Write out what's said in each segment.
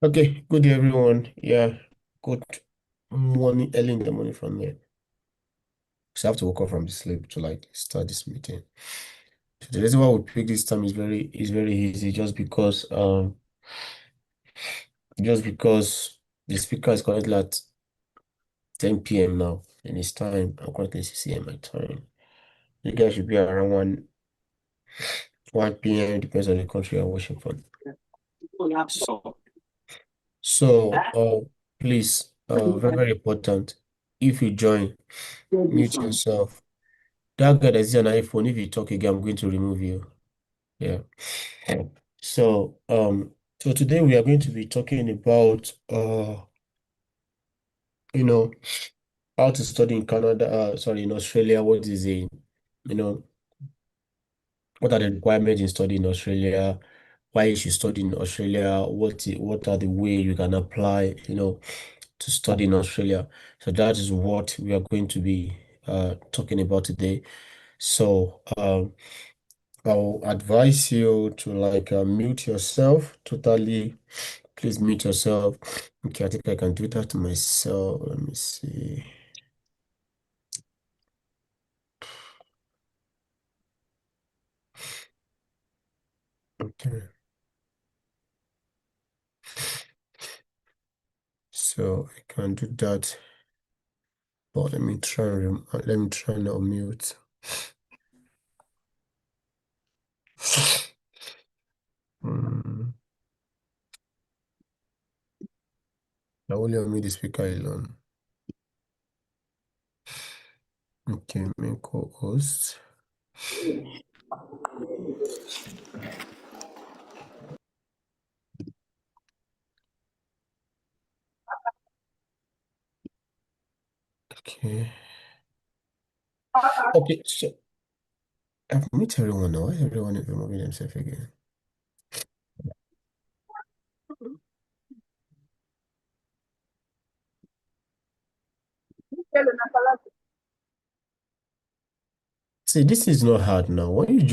Okay, good day everyone. Yeah, good morning, early in the morning from here. So I have to wake up from the sleep to like start this meeting. So the reason why we pick this time is very easy, just because the speaker is currently at 10 p.m. now, and it's time. I'm currently 6 a.m. my time. You guys should be around 1 p.m. depends on the country you're watching from. So please, very very important. If you join, mute yourself. That guy that's on iPhone, if you talk again, I'm going to remove you. Yeah. So, so today we are going to be talking about, you know, how to study in Canada, in Australia. You know, what are the requirements in studying in Australia? Why you should study in Australia? What are the way you can apply, to study in Australia? So that is what we are going to be talking about today. So, I'll advise you to like mute yourself totally. Please mute yourself. Okay, I think I can do that myself. Let me see. Okay, so I can do that, but let me try and unmute. Mm, I only unmute the speaker alone. Okay, main co-host. Okay. Okay, so I've met everyone now. Why everyone is removing themselves again? See, this is not hard now. When you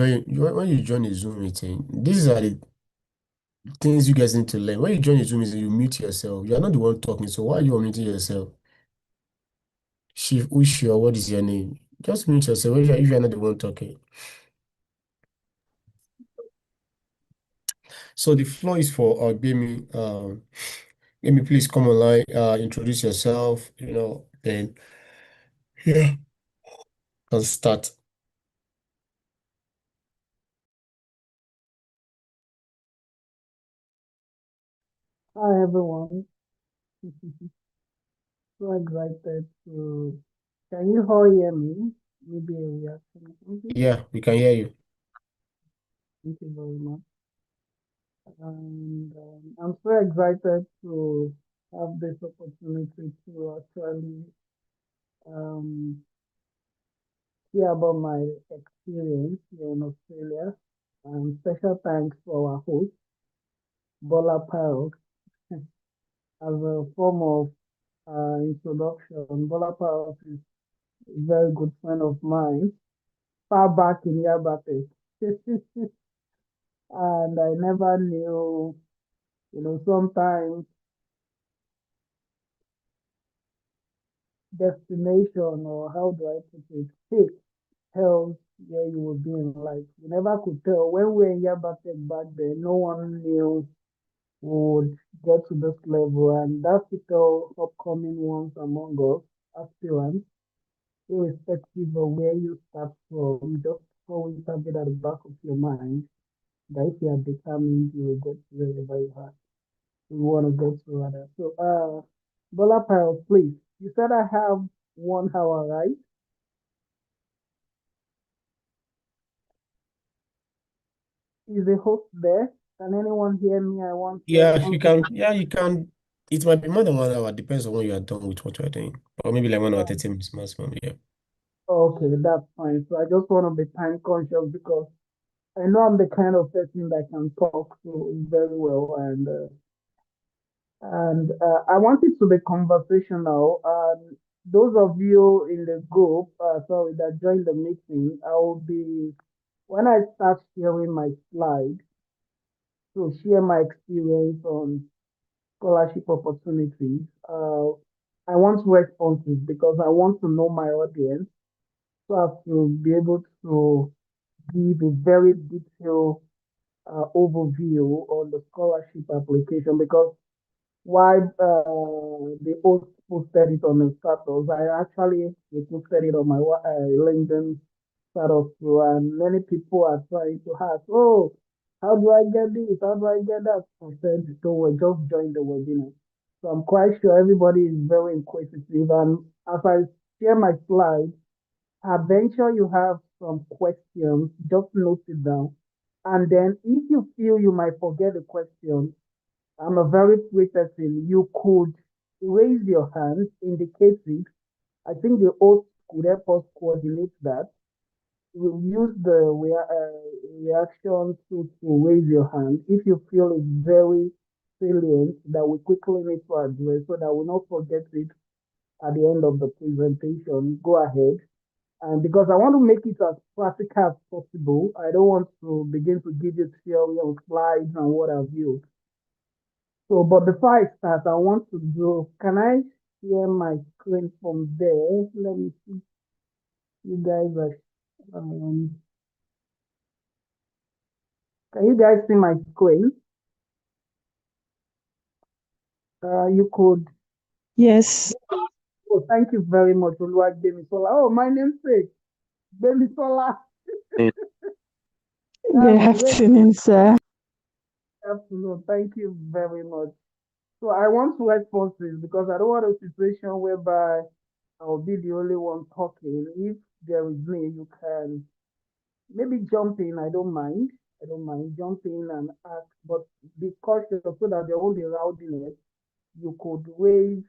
join a Zoom meeting, these are the things you guys need to learn. When you join a Zoom meeting, you mute yourself. You are not the one talking, so why are you unmuting yourself? Ushi, or what is your name? Just mute yourself if you are not the one talking. So the floor is for Gbemi. Gbemi, please come online, introduce yourself, then yeah, can start. Hi everyone. So excited to. Can you all hear me? Maybe a reaction or something. Yeah, we can hear you. Thank you very much. And I'm so excited to have this opportunity to actually um, hear about my experience here in Australia. And special thanks for our host, Bola Parok, as a form of introduction. Bola Parok is a very good friend of mine, far back in Yabate. And I never knew, sometimes destination, or how do I put it, fate tells where you will be in life. You never could tell. When we were in Yabatek back then, no one knew we would get to this level, and that's to tell upcoming ones among us, aspirants, irrespective of where you start from, just always have it at the back of your mind that if you are determined, you will get to wherever you are. We want to go through other. So, Bola Pyle, please. You said I have 1 hour, right? Is the host there? Can anyone hear me? I want to Yeah, you respond to. can. Yeah, you can. It might be more than 1 hour. Depends on when you are done with what you are doing. Or maybe like 1 hour, 30 minutes maximum. Yeah. Okay, that's fine. So I just want to be time conscious because I know I'm the kind of person that can talk to very well, and I want it to be conversational. Those of you in the group, sorry, that joined the meeting, I will be when I start sharing my slide to share my experience on scholarship opportunities. I want responses because I want to know my audience so as to be able to give a very detailed overview on the scholarship application because why the host posted it on the status. I actually posted it on my LinkedIn status too, and many people are trying to ask, "Oh, how do I get this? How do I get that?" I said, "Don't worry, just join the webinar." So I'm quite sure everybody is very inquisitive, and as I share my slide, adventure you have some questions, just note it down. And then if you feel you might forget the question, I'm a very free person. You could raise your hand, indicate it. I think the host could help us coordinate that. We'll use the reaction to raise your hand if you feel it's very salient that we quickly need to address so that we not forget it at the end of the presentation. Go ahead. And because I want to make it as practical as possible, I don't want to begin to give you theory on slides and what have you. So, but before I start, I want to do, can I share my screen from there? Let me see. You guys are, can you guys see my screen? You could, Yes. oh, thank you very much, Oluwademisola. Oh, my namesake, Demisola. Good That's great. afternoon, sir. Afternoon. Thank you very much. So I want responses because I don't want a situation whereby I'll be the only one talking. If there is me, you can maybe jump in. I don't mind. I don't mind jump in and ask, but be cautious so that there won't be rowdiness. You could raise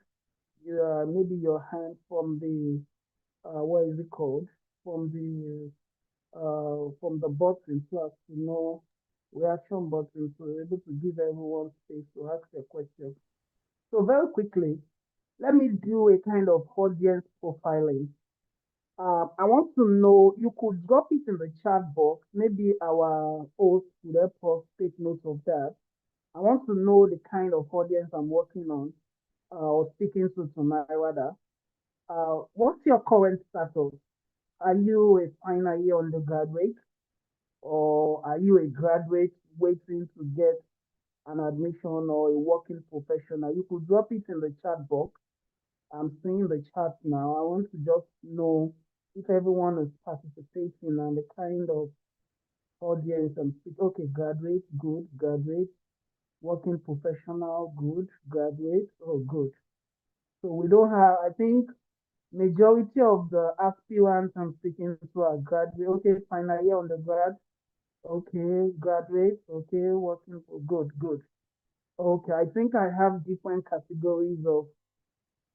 maybe your hand from the what is it called? From the button so as to know reaction button so you're able to give everyone space to ask their question. So very quickly, let me do a kind of audience profiling. I want to know, you could drop it in the chat box. Maybe our host could help us take note of that. I want to know the kind of audience I'm working on or speaking to tonight, rather. What's your current status? Are you a final year undergraduate or are you a graduate waiting to get an admission or a working professional? You could drop it in the chat box. I'm seeing the chat now. I want to just know if everyone is participating and the kind of audience I'm speaking. Okay, graduate, good, graduate, working professional, good, graduate, oh, good. So we don't have, I think, majority of the aspirants I'm speaking to are graduate. Okay, final year undergrad. Okay, graduate. Okay, working for good, good. Okay, I think I have different categories of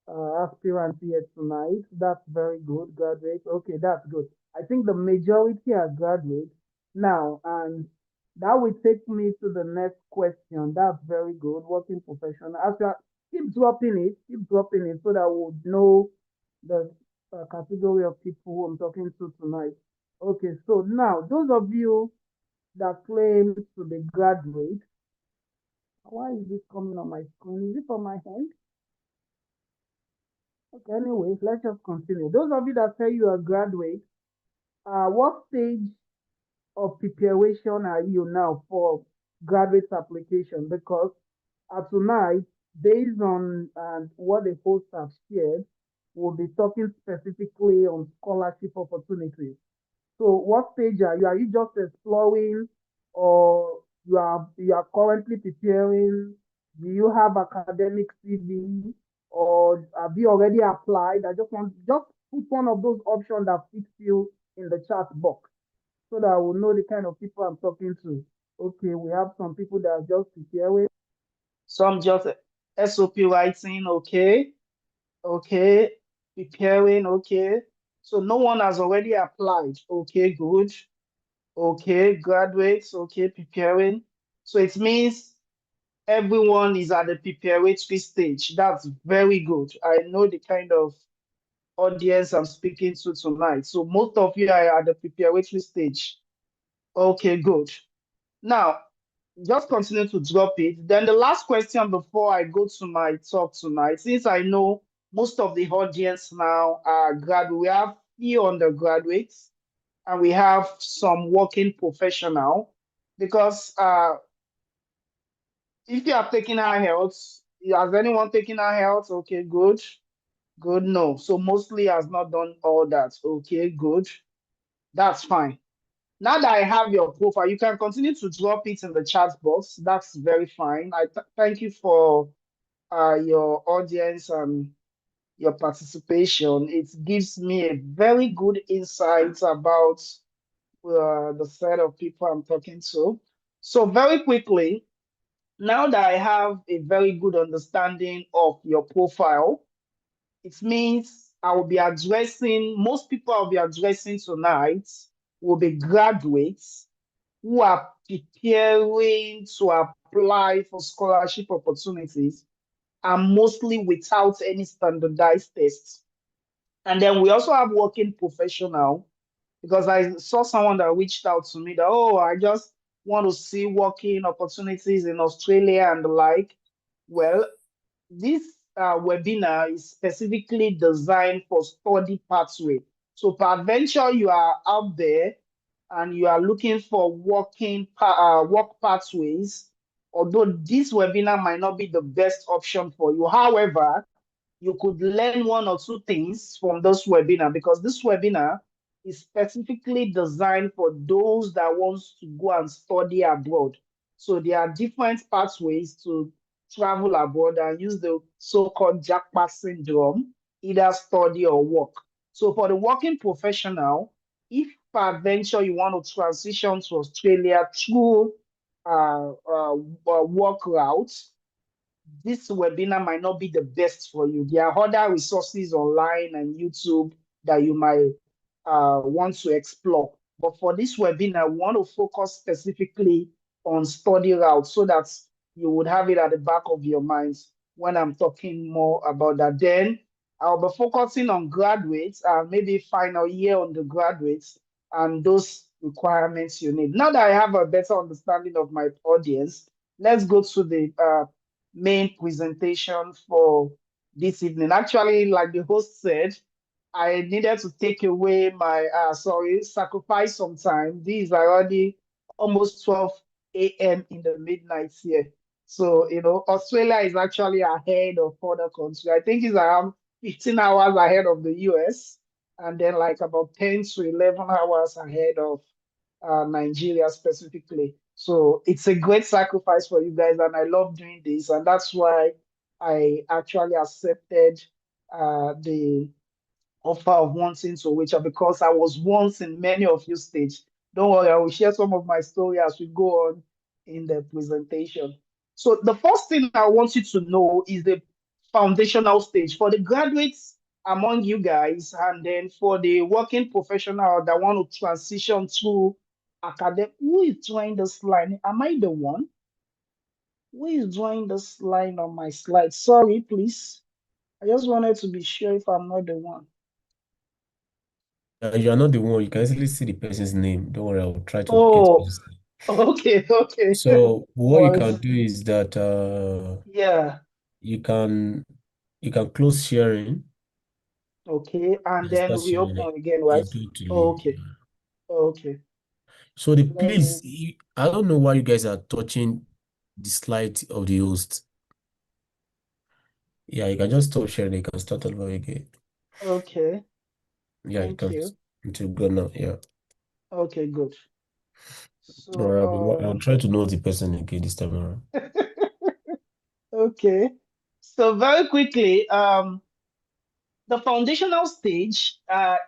aspirants here tonight. That's very good. Graduates. Okay, that's good. I think the majority are graduates now, and that will take me to the next question. That's very good. Working professional. After keep dropping it so that we'll know the category of people who I'm talking to tonight. Okay, so now those of you that claim to be graduate, why is this coming on my screen? Is it on my hand? Okay, anyways, let's just continue. Those of you that say you are graduate, what stage of preparation are you now for graduate application? Because tonight, based on what the hosts have shared, we'll be talking specifically on scholarship opportunities. So what stage are you? Are you just exploring or you are currently preparing? Do you have academic CV or have you already applied? I just want just put one of those options that fits you in the chat box so that I will know the kind of people I'm talking to. Okay, we have some people that are just preparing. Some just SOP writing, okay, okay, preparing, okay. So no one has already applied. Okay, good. Okay, graduates, okay, preparing. So it means everyone is at the preparatory stage. That's very good. I know the kind of audience I'm speaking to tonight. So most of you are at the preparatory stage. Okay, good. Now, Just continue to drop it. Then the last question before I go to my talk tonight, since I know most of the audience now are graduate, we have few undergraduates and we have some working professional. Because if you are taking our health, has anyone taken our health? Okay, good, good. No, so mostly has not done all that. Okay, good, that's fine. Now that I have your profile, you can continue to drop it in the chat box. That's very fine. I thank you for your audience and your participation. It gives me a very good insight about the set of people I'm talking to. So, very quickly, now that I have a very good understanding of your profile, it means I will be addressing, most people I'll be addressing tonight will be graduates who are preparing to apply for scholarship opportunities and mostly without any standardized tests. And then we also have working professional because I saw someone that reached out to me that, oh, I just want to see working opportunities in Australia and the like. Well, this webinar is specifically designed for study pathway. So peradventure you are out there and you are looking for work pathways, although this webinar might not be the best option for you. However, you could learn one or two things from this webinar because this webinar is specifically designed for those that wants to go and study abroad. So there are different pathways to travel abroad and use the so-called jackpot syndrome, either study or work. So for the working professional, if peradventure you want to transition to Australia through work routes, this webinar might not be the best for you. There are other resources online and YouTube that you might want to explore. But for this webinar, we want to focus specifically on study route so that you would have it at the back of your minds when I'm talking more about that. Then I'll be focusing on graduates and maybe final year undergraduates and those requirements you need. Now that I have a better understanding of my audience, let's go to the main presentation for this evening. Actually, like the host said, I needed to take away my, sacrifice some time. These are already almost 12 a.m. in the midnight here. So, Australia is actually ahead of other countries. I think it's around 15 hours ahead of the US, and then like about 10 to 11 hours ahead of Nigeria specifically. So it's a great sacrifice for you guys, and I love doing this, and that's why I actually accepted the offer of wanting to reach out because I was once in many of you stage. Don't worry, I will share some of my story as we go on in the presentation. So the first thing I want you to know is the foundational stage for the graduates among you guys, and then for the working professional that want to transition through academic. Who is drawing this line? Am I the one? Who is drawing this line on my slide? Sorry, please. I just wanted to be sure if I'm not the one. You are not the one. You can easily see the person's name. Don't worry, I will try to get Oh, this. okay, okay. So what you Was can do is that yeah, you can close sharing okay, and and start then we sharing it. open again, You right? do it to leave. Okay, okay. So the Let me. please, I don't know why you guys are touching the slide of the host. Yeah, you can just stop sharing. You can start all over again. Okay, Yeah, you thank can. you. To go now. Yeah. Okay, good. Or So, I'll try to know the person again this time around. okay. So very quickly, the foundational stage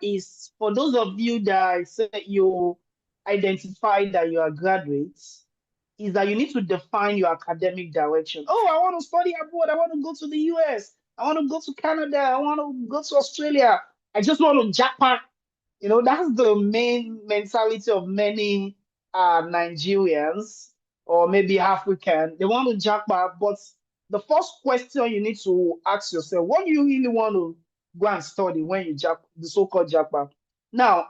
is for those of you that say you identify that you are graduates, is that you need to define your academic direction. Oh, I want to study abroad. I want to go to the US. I want to go to Canada. I want to go to Australia. I just want to Japan. That's the main mentality of many Nigerians or maybe African. They want to jackpot, but the first question you need to ask yourself, what do you really want to go and study when you jack the so-called jackpot? Now,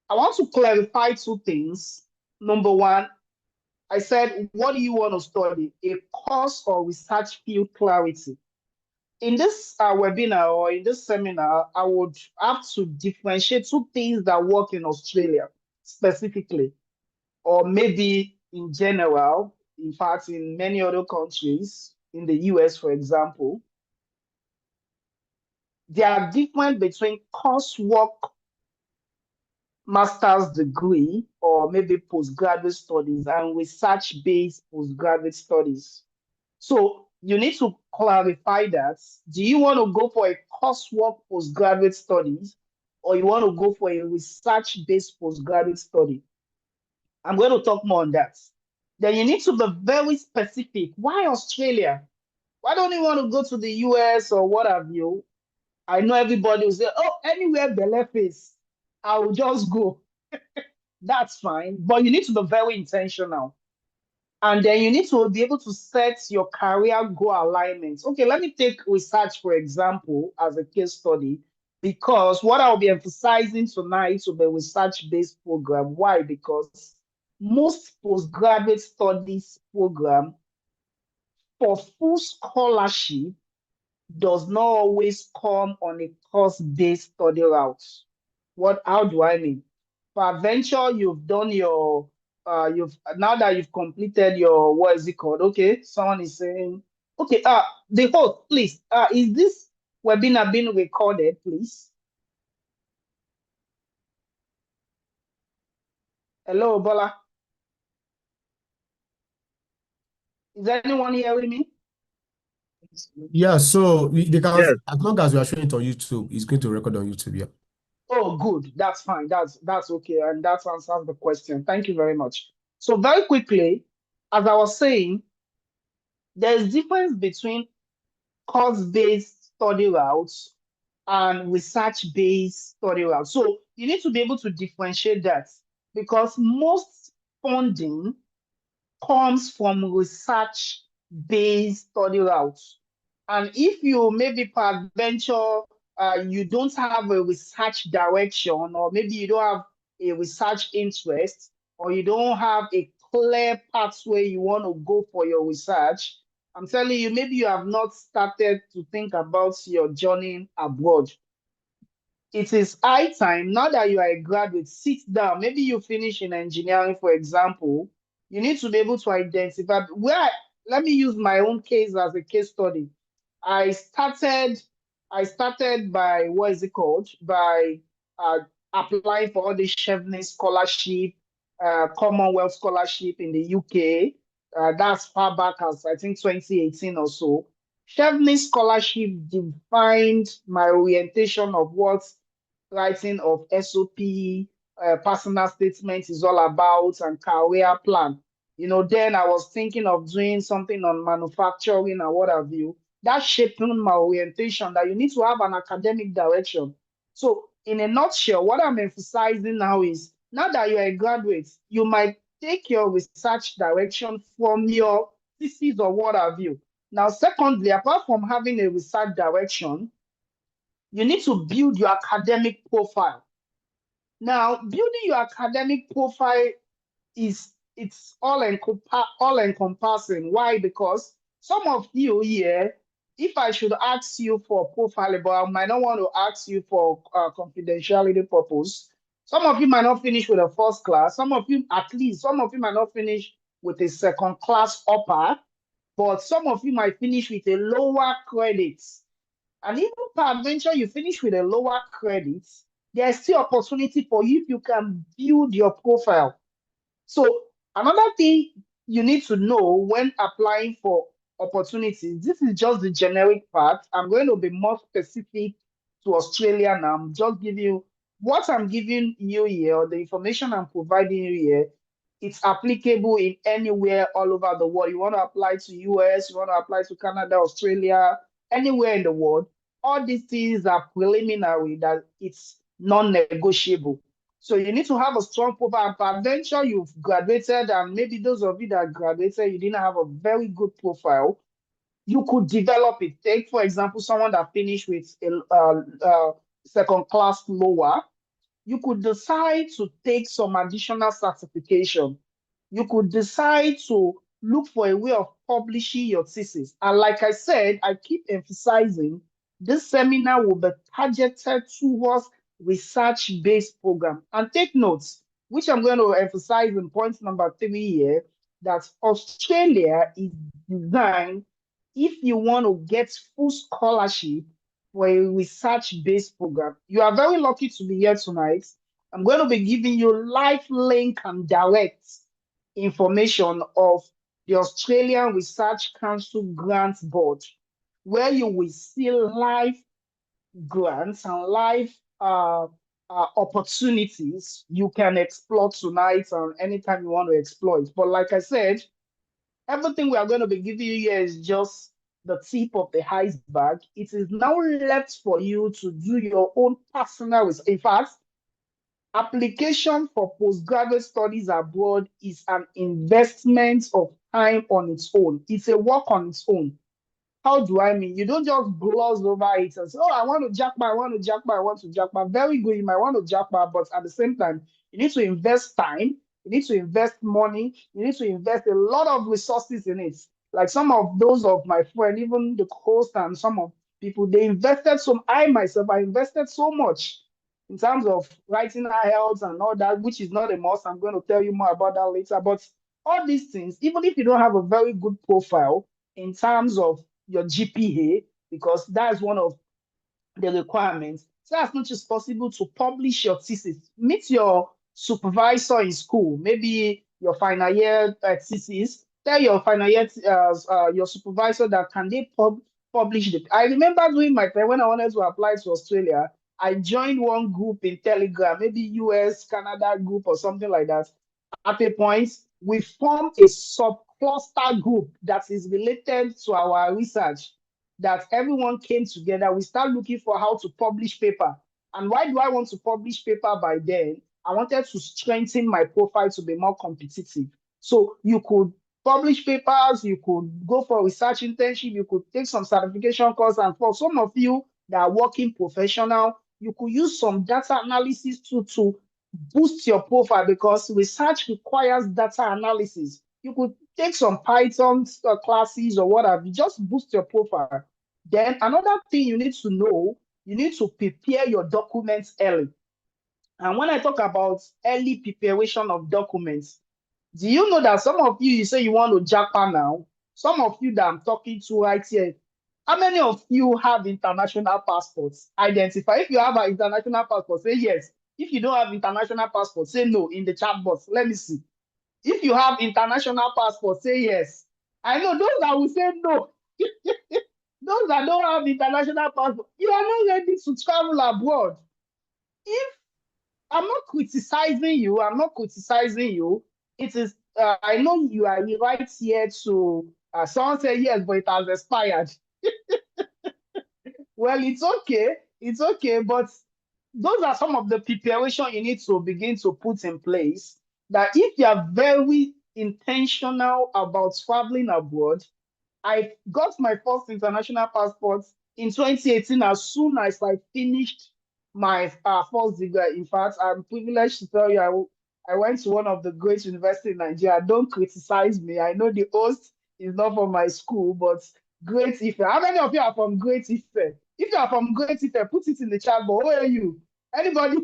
I want to clarify two things. Number one, I said, what do you want to study? A course or research field clarity. In this webinar or in this seminar, I would have to differentiate two things that work in Australia specifically, or maybe in general, in fact, in many other countries, in the US, for example. There are difference between coursework, master's degree, or maybe postgraduate studies and research-based postgraduate studies. So you need to clarify that. Do you want to go for a coursework postgraduate studies or you want to go for a research-based postgraduate study? I'm going to talk more on that. Then you need to be very specific. Why Australia? Why don't you want to go to the US or what have you? I know everybody will say, oh, anywhere Belle face, I will just go. That's fine. But you need to be very intentional. And then you need to be able to set your career goal alignments. Okay, let me take research, for example, as a case study, because what I'll be emphasizing tonight will be research-based program. Why? Because most postgraduate studies program for full scholarship does not always come on a course-based study route. How do I mean? Peradventure, you've done your you've now that you've completed your what is it called? Okay, someone is saying, okay, the host, please, is this webinar being recorded, please? Hello, Bola. Is anyone hearing me? Yeah, so because Yes, as long as we are showing it on YouTube, it's going to record on YouTube. Yeah. Oh, good. That's fine. That's okay, and that answers the question. Thank you very much. So very quickly, as I was saying, there's difference between course-based study routes and research-based study routes. So you need to be able to differentiate that because most funding comes from research-based study routes. And if you maybe peradventure, you don't have a research direction, or maybe you don't have a research interest, or you don't have a clear pathway you want to go for your research, I'm telling you, maybe you have not started to think about your journey abroad. It is high time now that you are a graduate, sit down. Maybe you finish in engineering, for example. You need to be able to identify let me use my own case as a case study. I started, I started by what is it called? By uh, applying for all the Chevening scholarship, Commonwealth scholarship in the UK. That's far back as I think 2018 or so. Chevening scholarship defined my orientation of what writing of SOP, personal statements is all about, and career plan. Then I was thinking of doing something on manufacturing and what have you. That shaping my orientation that you need to have an academic direction. So, in a nutshell, what I'm emphasizing now is now that you're a graduate, you might take your research direction from your thesis or what have you. Now, secondly, apart from having a research direction, you need to build your academic profile. Now, building your academic profile it's all encompassing. Why? Because some of you here, if I should ask you for profile, but I might not want to ask you for confidentiality purpose. Some of you might not finish with a first class. Some of you, at least, some of you might not finish with a second class upper, but some of you might finish with a lower credit. And even peradventure you finish with a lower credit, there's still opportunity for you if you can build your profile. So another thing you need to know when applying for opportunities, this is just the generic part. I'm going to be more specific to Australia now. I'm just giving you what I'm giving you here, or the information I'm providing you here. It's applicable in anywhere all over the world. You want to apply to US, you want to apply to Canada, Australia, anywhere in the world. All these things are preliminary, that it's non-negotiable. So you need to have a strong profile. Peradventure, you've graduated, and maybe those of you that graduated, you didn't have a very good profile. You could develop it. Take, for example, someone that finished with a second class lower. You could decide to take some additional certification. you could decide to look for a way of publishing your thesis. And like I said, I keep emphasizing this seminar will be targeted towards research-based program. And take notes, which I'm going to emphasize in point number 3 here, that Australia is designed if you want to get full scholarship for a research-based program. You are very lucky to be here tonight. I'm going to be giving you live link and direct information of the Australian Research Council Grants Board, where you will see live grants and live opportunities you can explore tonight and anytime you want to explore it. But like I said, everything we are going to be giving you here is just the tip of the iceberg. It is now left for you to do your own personal research. In fact, application for postgraduate studies abroad is an investment of time on its own. It's a work on its own. How do I mean? You don't just gloss over it and say, oh, I want to jackpot, I want to jackpot, I want to jackpot. Very good, you might want to jackpot, but at the same time, you need to invest time, you need to invest money, you need to invest a lot of resources in it. Like some of those of my friend, even the host and some of people, they invested some, I myself, I invested so much in terms of writing IELTS and all that, which is not a must. I'm going to tell you more about that later. But all these things, even if you don't have a very good profile in terms of your GPA, because that's one of the requirements. So as much as possible to publish your thesis. Meet your supervisor in school, maybe your final year thesis. Tell your final year your supervisor that can they publish it. I remember doing my time when I wanted to apply to Australia. I joined one group in Telegram, maybe US, Canada group or something like that. At a point, we formed a sub-cluster group that is related to our research, that everyone came together. We start looking for how to publish paper. And why do I want to publish paper by then? I wanted to strengthen my profile to be more competitive. So you could publish papers, you could go for research internship, you could take some certification course, and for some of you that are working professional, you could use some data analysis to boost your profile because research requires data analysis. You could take some Python classes or whatever, just boost your profile. Then another thing you need to know, you need to prepare your documents early. And when I talk about early preparation of documents, do you know that some of you, you say you want to Japan now? Some of you that I'm talking to right here, how many of you have international passports? Identify. If you have an international passport, say yes. If you don't have international passport, say no in the chat box. Let me see. If you have international passport, say yes. I know those that will say no. Those that don't have international passport, you are not ready to travel abroad. If I'm not criticizing you, I'm not criticizing you. It is, I know you are right here to, someone say yes, but it has expired. Well, it's okay, but those are some of the preparation you need to begin to put in place. That if you are very intentional about traveling abroad, I got my first international passport in 2018 as soon as I finished my first degree. In fact, I'm privileged to tell you I went to one of the great universities in Nigeria. Don't criticize me. I know the host is not from my school, but Great Ife. How many of you are from Great Ife? If you are from Great Ife, put it in the chat box. Who are you? Anybody?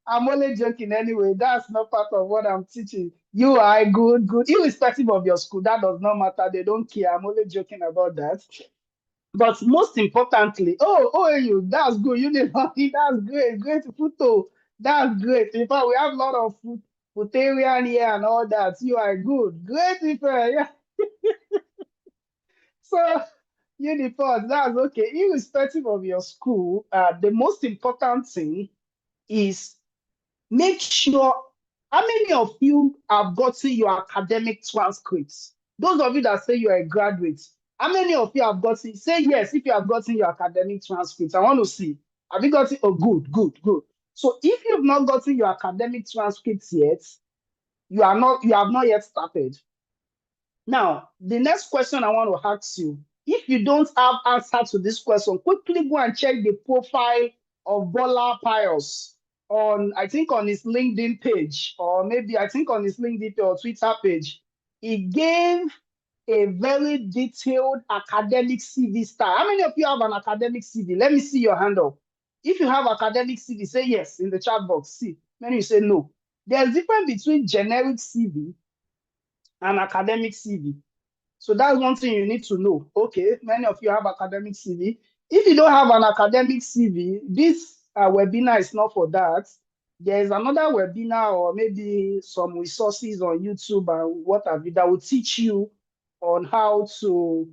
I'm only joking anyway. That's not part of what I'm teaching. You are good, good. Irrespective of your school, that does not matter. They don't care. I'm only joking about that. But most importantly, oh, you, that's good. You did nothing. That's great. Great photo. That's great. In fact, we have a lot of foodarian here and all that. You are good. Great. Yeah. So, uniform, that's okay. Irrespective of your school, the most important thing is make sure how many of you have gotten your academic transcripts? Those of you that say you are a graduate, how many of you have gotten? Say yes if you have gotten your academic transcripts. I want to see. Have you gotten? Oh, good, good, good. So if you've not gotten your academic transcripts yet, you have not yet started. Now, the next question I want to ask you, if you don't have answer to this question, quickly go and check the profile of Bola Pius. on, I think on his LinkedIn page, or maybe I think on his LinkedIn or Twitter page, he gave a very detailed academic CV style. How many of you have an academic CV? Let me see your hand up. If you have academic CV, say yes in the chat box. See, many you say no. There's difference between generic CV and academic CV. So that's one thing you need to know. Okay, many of you have academic CV. If you don't have an academic CV, this webinar is not for that. There is another webinar or maybe some resources on YouTube and what have you that will teach you on how to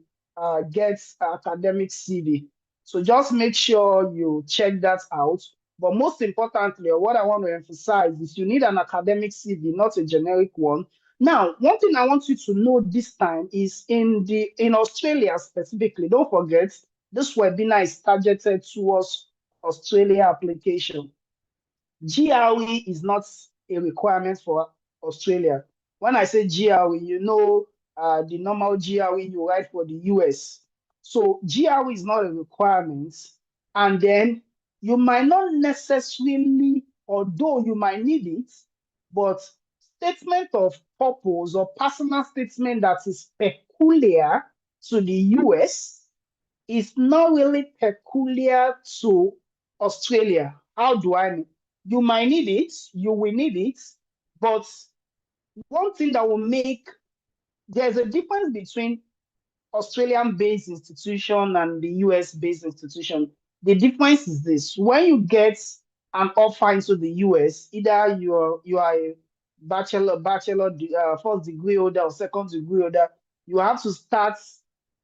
get academic CV. So just make sure you check that out. But most importantly, what I want to emphasize is you need an academic CV, not a generic one. Now, one thing I want you to know this time is in Australia specifically, don't forget, this webinar is targeted towards Australia application. GRE is not a requirement for Australia. When I say GRE, you know the normal GRE you write for the US. So GRE is not a requirement. And then you might not necessarily, although you might need it, but statement of purpose or personal statement that is peculiar to the US is not really peculiar to Australia. How do I mean? You might need it, you will need it, but one thing that will make there's a difference between Australian-based institution and the US-based institution. The difference is this: when you get an offer into the US, either you are a bachelor first degree holder or second degree holder, you have to start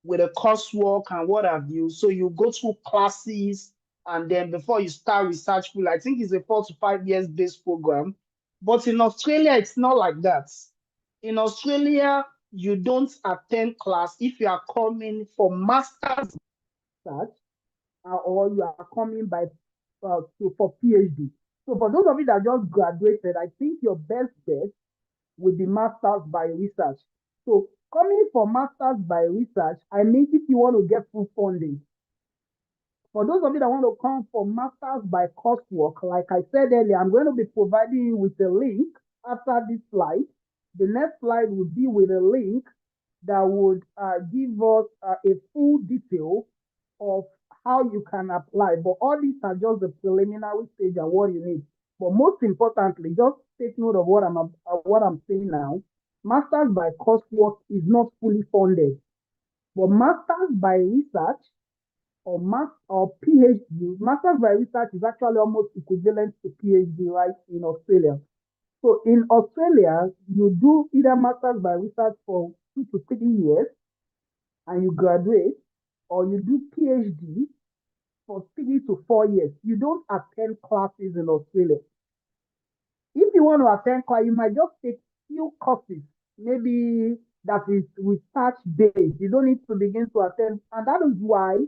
with a coursework and what have you. So you go through classes, and then before you start research full, I think it's a 4 to 5 years based program. But in Australia, it's not like that. In Australia, you don't attend class if you are coming for master's research or you are coming for PhD. So for those of you that just graduated, I think your best bet will be master's by research. So coming for master's by research, I mean if you want to get full funding. For those of you that want to come for master's by coursework, like I said earlier, I'm going to be providing you with a link after this slide. The next slide will be with a link that would give us a full detail of how you can apply. But all these are just the preliminary stage and what you need. But most importantly, just take note of what I'm saying now. Masters by coursework is not fully funded, but masters by research or PhD, masters by research is actually almost equivalent to PhD right in Australia. So in Australia, you do either masters by research for 2 to 3 years and you graduate, or you do PhD for 3 to 4 years. You don't attend classes in Australia. If you want to attend class, you might just take few courses, maybe that is research based. You don't need to begin to attend, and that is why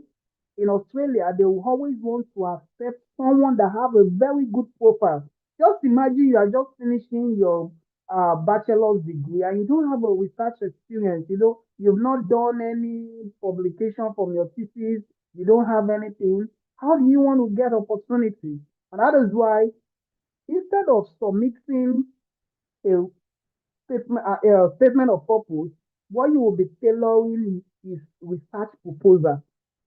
in Australia they will always want to accept someone that have a very good profile. Just imagine you are just finishing your bachelor's degree and you don't have a research experience. You know, you've not done any publication from your thesis. You don't have anything. How do you want to get opportunity? And that is why instead of submitting a a statement of purpose, what you will be tailoring is research proposal.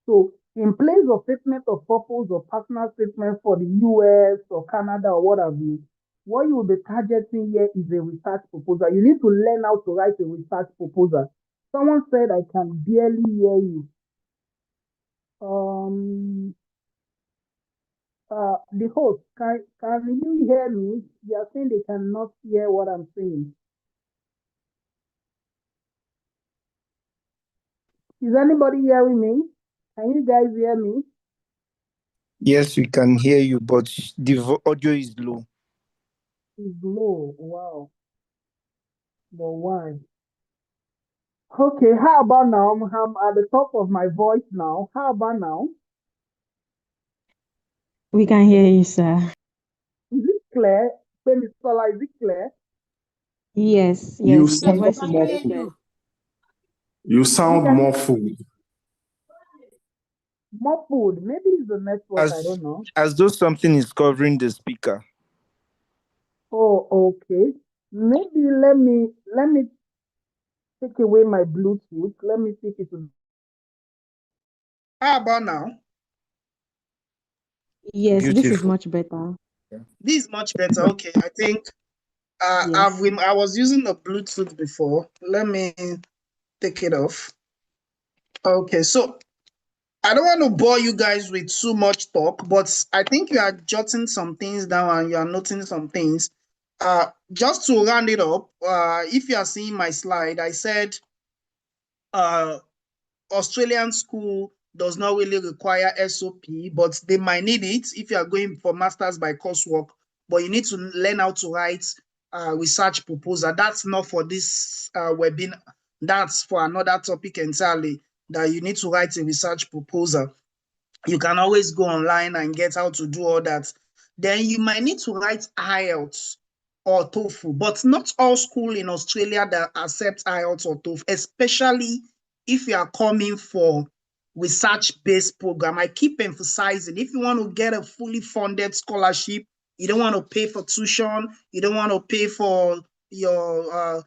So in place of statement of purpose or personal statement for the US or Canada or what have you, what you will be targeting here is a research proposal. You need to learn how to write a research proposal. Someone said I can barely hear you. The host, can you hear me? They are saying they cannot hear what I'm saying. Is anybody hearing me? Can you guys hear me? Yes, we can hear you, but the audio is low. It's low. Wow. But why? Okay, how about now? I'm at the top of my voice now. How about now? We can hear you, sir. Is it clear? Penisola, is it clear? Yes, You yes. Your sound voice is more very full. clear. You sound can more hear full. more food. Maybe it's the network. I don't know. As though something is covering the speaker. Oh, okay. Maybe let me take away my Bluetooth. Let me take it to. How about now? Yes, this is Beautiful. much better. This is much better. Okay, I think Yes. I was using the Bluetooth before. Let me take it off. Okay, so I don't want to bore you guys with too much talk, but I think you are jotting some things down and you are noting some things. Just to round it up, if you are seeing my slide, I said uh, Australian school does not really require SOP, but they might need it if you are going for masters by coursework. But you need to learn how to write research proposal. That's not for this webinar. That's for another topic entirely. That you need to write a research proposal. You can always go online and get how to do all that. Then you might need to write IELTS or TOEFL, but not all school in Australia that accept IELTS or TOEFL, especially if you are coming for research-based program. I keep emphasizing, if you want to get a fully funded scholarship, you don't want to pay for tuition, you don't want to pay for your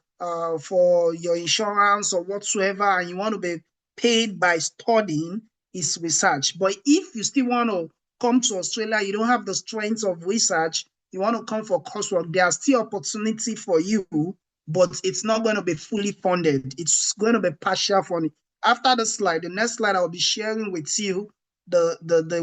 insurance or whatsoever, and you want to be paid by studying, is research. But if you still want to come to Australia, you don't have the strength of research, you want to come for coursework, there are still opportunity for you, but it's not going to be fully funded. It's going to be partial funding. After the slide, the next slide, I'll be sharing with you the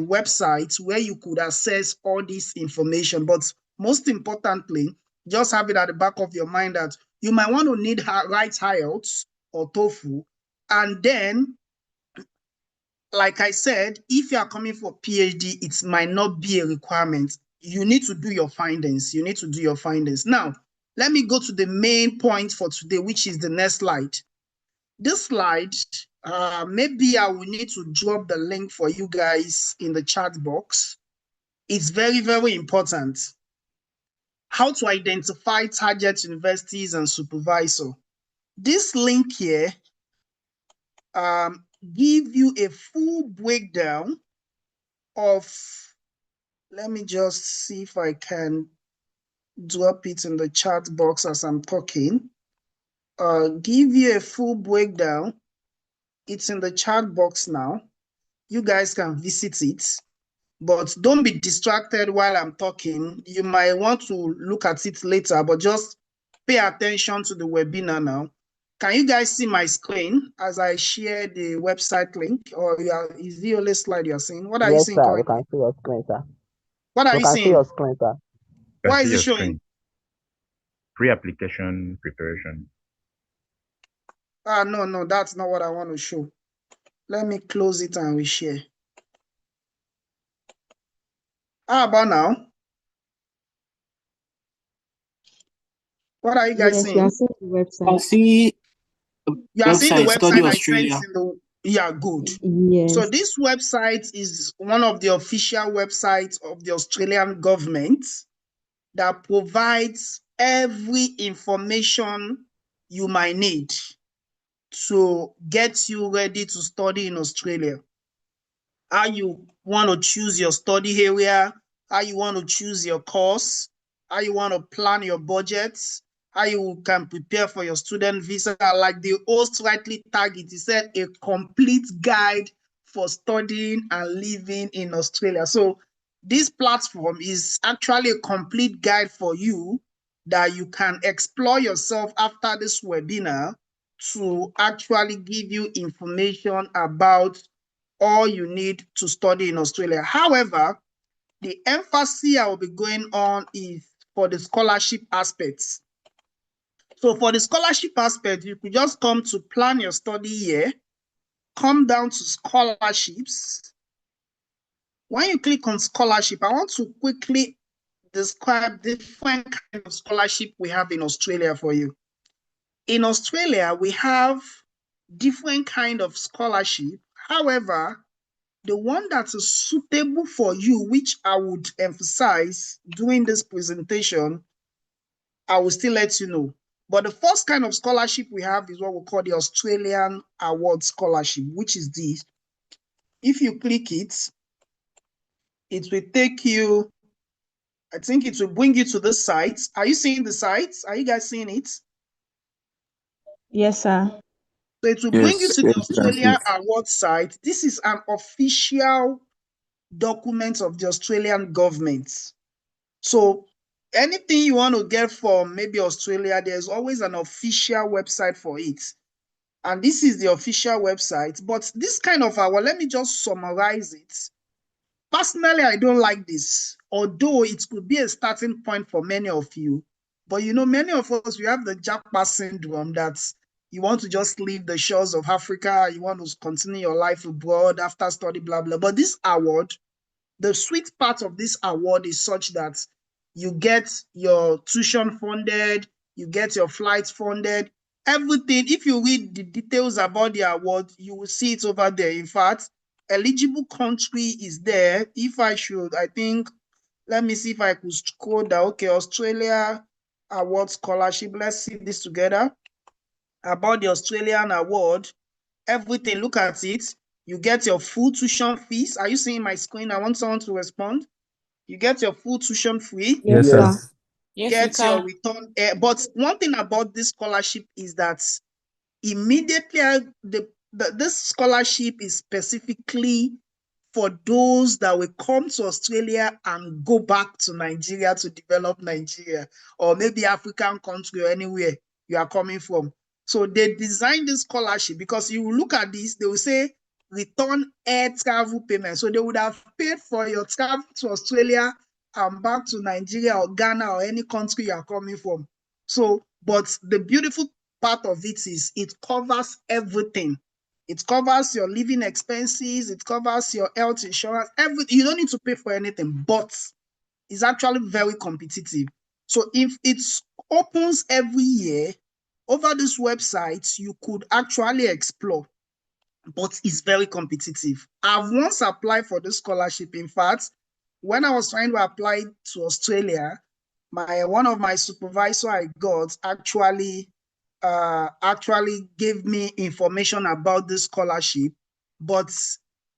website where you could access all this information. But most importantly, just have it at the back of your mind that you might want to need write IELTS or TOEFL, and then, like I said, if you are coming for PhD, it might not be a requirement. You need to do your findings. You need to do your findings. Now, let me go to the main point for today, which is the next slide. This slide, maybe I will need to drop the link for you guys in the chat box. It's very, very important. How to identify target universities and supervisor. This link here give you a full breakdown of, let me just see if I can drop it in the chat box as I'm talking. Give you a full breakdown. It's in the chat box now. You guys can visit it, but don't be distracted while I'm talking. You might want to look at it later, but just pay attention to the webinar now. Can you guys see my screen as I share the website link, or is the only slide you're seeing? What are you Yes, seeing sir. We currently? can see your screen, sir. What are We you can see your seeing? screen, sir. Can Why see is it your showing? screen. Pre-application preparation. No, that's not what I want to show. Let me close it and reshare. How about now? What are you guys Yes, we are seeing? seeing the I website. see the You are seeing the website Study website I sent Australia. in the, yeah, good. So Yes. this website is one of the official websites of the Australian government that provides every information you might need to get you ready to study in Australia. How you want to choose your study area, how you want to choose your course, how you want to plan your budgets, how you can prepare for your student visa. Like the host rightly tagged it, he said a complete guide for studying and living in Australia. So this platform is actually a complete guide for you that you can explore yourself after this webinar to actually give you information about all you need to study in Australia. However, the emphasis I will be going on is for the scholarship aspects. So for the scholarship aspect, you could just come to plan your study year, come down to scholarships. When you click on scholarship, I want to quickly describe different kinds of scholarship we have in Australia for you. In Australia, we have different kind of scholarship. However, the one that is suitable for you, which I would emphasize during this presentation, I will still let you know. But the first kind of scholarship we have is what we call the Australian Award Scholarship, which is this. If you click it, it will take you I think it will bring you to the site. Are you seeing the site? Are you guys seeing it? Yes, sir. So it will bring you Yes. to the Yes, we can see Australia it. Award site. This is an official document of the Australian government. So anything you want to get from maybe Australia, there's always an official website for it. And this is the official website. But this kind of award, let me just summarize it. Personally, I don't like this, although it could be a starting point for many of you. But you know, many of us, we have the Japa syndrome that you want to just leave the shores of Africa, you want to continue your life abroad after study, blah, blah. But this award, the sweet part of this award is such that you get your tuition funded, you get your flights funded, everything. If you read the details about the award, you will see it over there. In fact, eligible country is there. If I should, I think, let me see if I could scroll down. Okay, Australia Award Scholarship. Let's see this together. About the Australian award, everything, look at it. You get your full tuition fees. Are you seeing my screen? I want someone to respond. You get your full tuition fee. Yes, Yes. sir. Yes, we Get your can. return. But one thing about this scholarship is that immediately this scholarship is specifically for those that will come to Australia and go back to Nigeria to develop Nigeria, or maybe African country or anywhere you are coming from. So they designed this scholarship because you will look at this, they will say return air travel payment. So they would have paid for your travel to Australia and back to Nigeria or Ghana or any country you are coming from. So, but the beautiful part of it is it covers everything. It covers your living expenses, it covers your health insurance, everything. You don't need to pay for anything, but it's actually very competitive. So if it opens every year over this website, you could actually explore, but it's very competitive. I've once applied for this scholarship. In fact, when I was trying to apply to Australia, one of my supervisor I got actually gave me information about this scholarship, but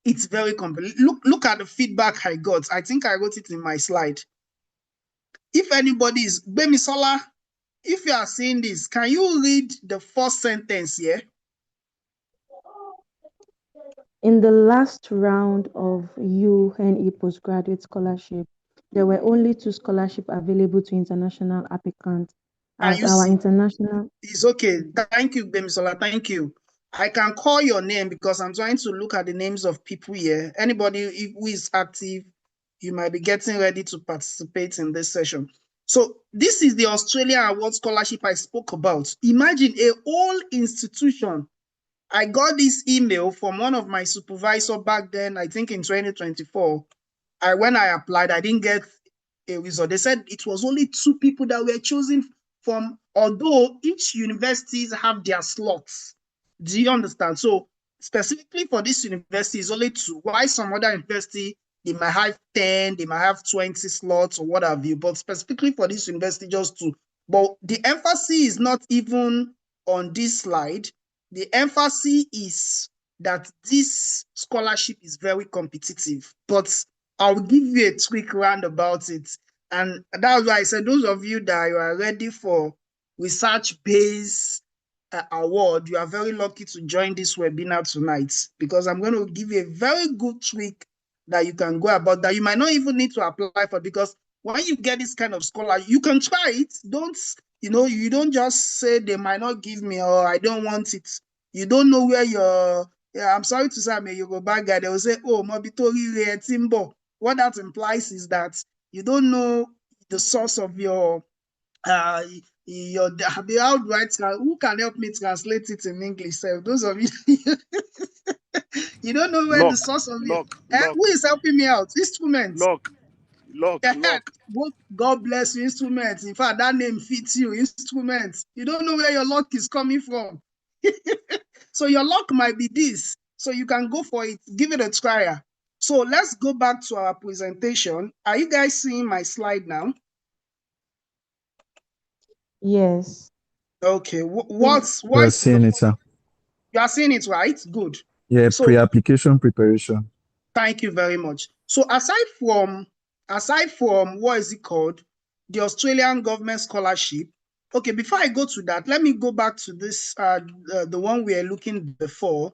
it's very competitive. Look at the feedback I got. I think I wrote it in my slide. If anybody is Bemisola, if you are seeing this, can you read the first sentence here? In the last round of UNE postgraduate scholarship, there were only 2 scholarships available to international applicants, Can as you our see? international. It's okay. Thank you, Bemisola. Thank you. I can call your name because I'm trying to look at the names of people here. Anybody who is active, you might be getting ready to participate in this session. So this is the Australia Award Scholarship I spoke about. Imagine a whole institution. I got this email from one of my supervisors back then, I think in 2024. When I applied, I didn't get a result. They said it was only 2 people that were chosen from, although each universities have their slots. Do you understand? So specifically for this university, it's only 2. Why some other university, they might have 10, they might have 20 slots or what have you, but specifically for this university, just 2. But the emphasis is not even on this slide. The emphasis is that this scholarship is very competitive, but I'll give you a quick round about it. And that's why I said, those of you that you are ready for research-based award, you are very lucky to join this webinar tonight, because I'm going to give you a very good trick that you can go about that you might not even need to apply for, because when you get this kind of scholar, you can try it. You don't just say they might not give me or I don't want it. You don't know where you're. Yeah, I'm sorry to say I'm a Yoruba guy. They will say, oh, Mobitori Timbo. What that implies is that you don't know the source of your how do who can help me translate it in English? So those of you you don't know where the Lock, source of it. lock, lock, Who is helping me out? Instruments. lock, lock, lock. God bless you, instruments. In fact, that name fits you, instruments. You don't know where your luck is coming from. So your luck might be this. So you can go for it. Give it a try. So let's go back to our presentation. Are you guys seeing my slide now? Yes. Okay. We're seeing it, sir. You are seeing it, right? Good. Yeah, So pre-application preparation. thank you very much. So aside from aside from what is it called, the Australian government scholarship. Okay, before I go to that, let me go back to this, the one we are looking before.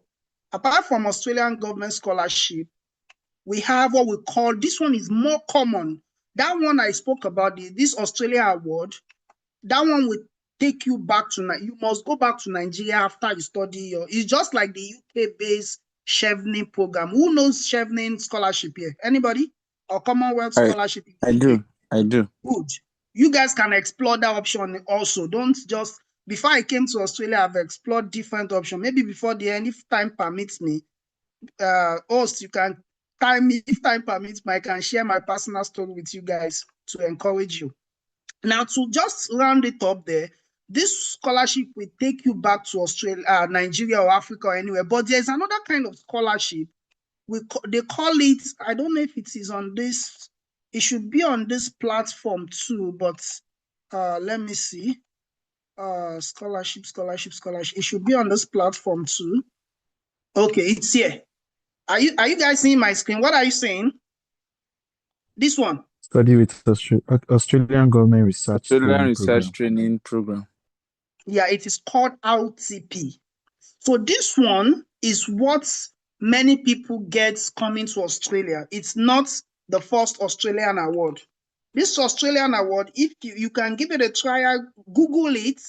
Apart from Australian government scholarship, we have what we call, this one is more common. That one I spoke about, this Australia award, that one will take you back to, you must go back to Nigeria after you study it's just like the UK-based Chevening program. Who knows Chevening scholarship here? Anybody? Or Commonwealth scholarship? I do. Good. You guys can explore that option also. Don't just, before I came to Australia, I've explored different options. Maybe before the end, if time permits me, host, you can time me, if time permits me, I can share my personal story with you guys to encourage you. Now, to just round it up there, this scholarship will take you back to Australia, Nigeria, or Africa, or anywhere. But there's another kind of scholarship. They call it, I don't know if it is on this, it should be on this platform too, but let me see. Scholarship. It should be on this platform too. Okay, it's here. Are you guys seeing my screen? What are you saying? This one. Study with Australian Government Research Training Program. Yeah, it is called RTP. So this one is what many people get coming to Australia. It's not the first Australian award. This Australian award, if you can give it a try, Google it,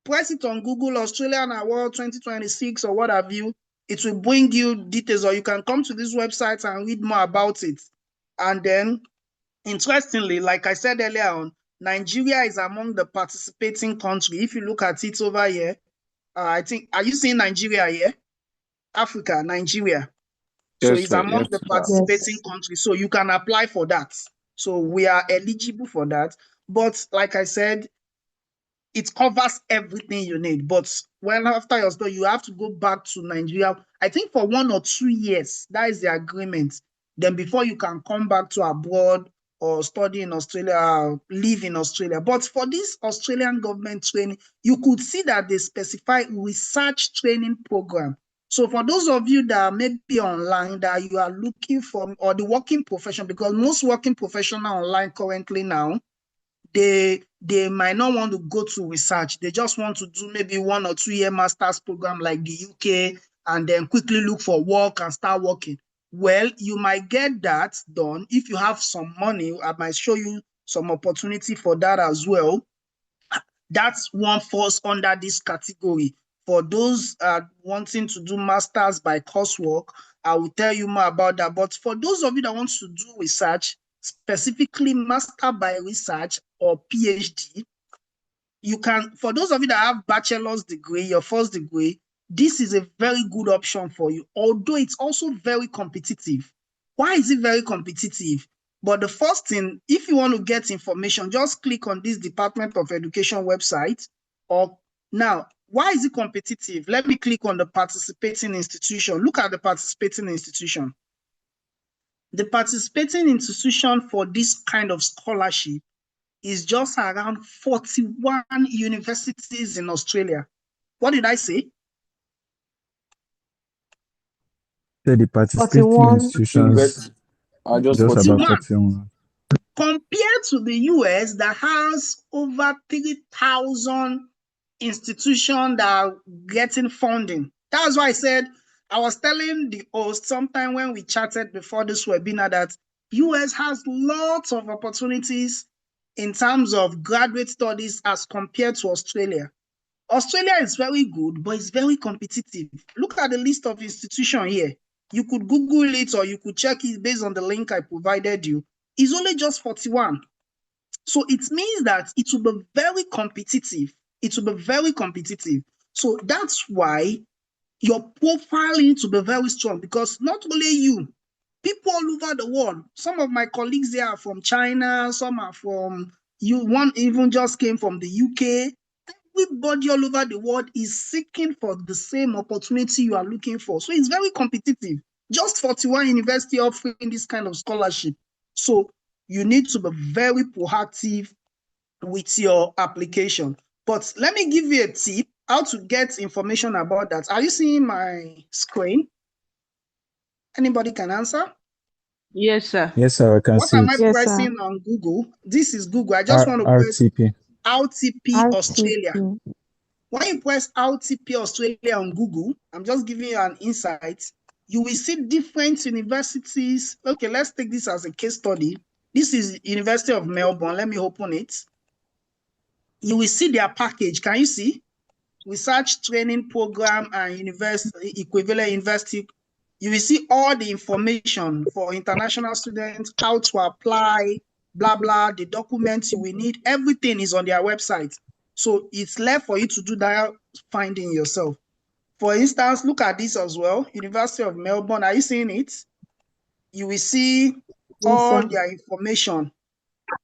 press it on Google, Australian Award 2026 or what have you, it will bring you details, or you can come to this website and read more about it. And then, interestingly, like I said earlier on, Nigeria is among the participating countries. If you look at it over here, I think, are you seeing Nigeria here? Africa, Nigeria. Yes, so it's sir. among Yes, the sir. participating countries. So you can apply for that. So we are eligible for that. But like I said, it covers everything you need. But when after you're done, you have to go back to Nigeria, I think for 1 or 2 years. That is the agreement. Then before you can come back to abroad or study in Australia, live in Australia. But for this Australian government training, you could see that they specify research training program. So for those of you that may be online that you are looking for, or the working profession, because most working professional online currently now, they might not want to go to research. They just want to do maybe 1 or 2 year master's program like the UK and then quickly look for work and start working. Well, you might get that done if you have some money. I might show you some opportunity for that as well. That's one falls under this category. For those wanting to do masters by coursework, I will tell you more about that. But for those of you that want to do research, specifically master by research or PhD, you can, for those of you that have bachelor's degree, your first degree, this is a very good option for you, although it's also very competitive. Why is it very competitive? But the first thing, if you want to get information, just click on this Department of Education website. Or now, why is it competitive? Let me click on the participating institution. Look at the participating institution. The participating institution for this kind of scholarship is just around 41 universities in Australia. What did I say? The participating 41. institutions Just just about 41. 41. Compared to the US that has over 3,000 institutions that are getting funding. That's why I said, I was telling the host sometime when we chatted before this webinar that US has lots of opportunities in terms of graduate studies as compared to Australia. Australia is very good, but it's very competitive. Look at the list of institutions here. You could Google it or you could check it based on the link I provided you. It's only just 41. So it means that it will be very competitive. It will be very competitive. So that's why your profile needs to be very strong, because not only you, people all over the world, some of my colleagues here are from China, some are from, one even just came from the UK. Everybody all over the world is seeking for the same opportunity you are looking for. So it's very competitive. Just 41 university offering this kind of scholarship. So you need to be very proactive with your application. But let me give you a tip how to get information about that. Are you seeing my screen? Anybody can answer? Yes, sir. Yes, sir, I can What see am I it. Yes, sir. pressing on Google? This is Google. I just want to press RTP. RTP Australia. RTP. When you press RTP Australia on Google, I'm just giving you an insight. You will see different universities. Okay, let's take this as a case study. This is University of Melbourne. Let me open it. You will see their package. Can you see? Research training program and university equivalent university. You will see all the information for international students, how to apply, blah, blah, the documents you will need. Everything is on their website. So it's left for you to do that finding yourself. For instance, look at this as well. University of Melbourne. Are you seeing it? You will see Yes, all sir. their information.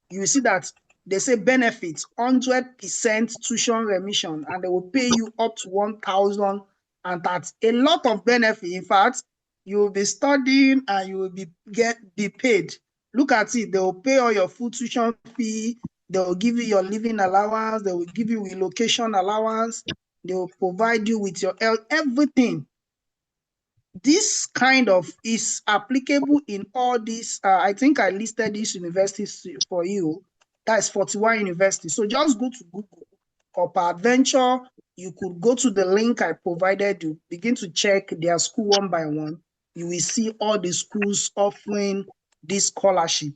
You will see that they say benefits 100% tuition remission, and they will pay you up to 1,000, and that's a lot of benefit. In fact, you will be studying and you will be paid. Look at it. They will pay all your full tuition fee. They will give you your living allowance. They will give you relocation allowance. They will provide you with your health, everything. This kind of is applicable in all these. I think I listed these universities for you. That's 41 universities. So just go to Google or peradventure, you could go to the link I provided you, begin to check their school one by one. You will see all the schools offering this scholarship.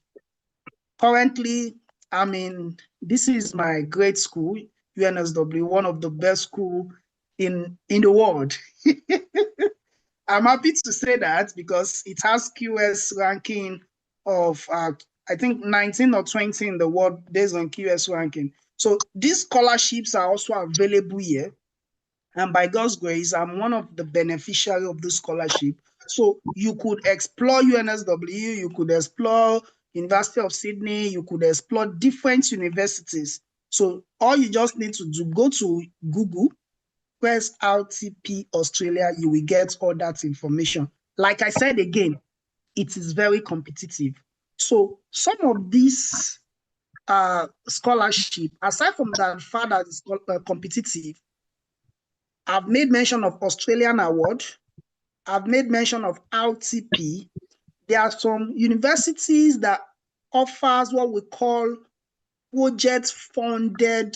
Currently, I mean, this is my grade school, UNSW, one of the best school in the world. I'm happy to say that because it has QS ranking of, I think, 19 or 20 in the world based on QS ranking. So these scholarships are also available here. And by God's grace, I'm one of the beneficiaries of this scholarship. So you could explore UNSW, you could explore University of Sydney, you could explore different universities. So all you just need to do, go to Google, press RTP Australia, you will get all that information. Like I said again, it is very competitive. So some of these scholarship, aside from that fact that it's competitive, I've made mention of Australian Award. I've made mention of RTP. There are some universities that offers what we call project-funded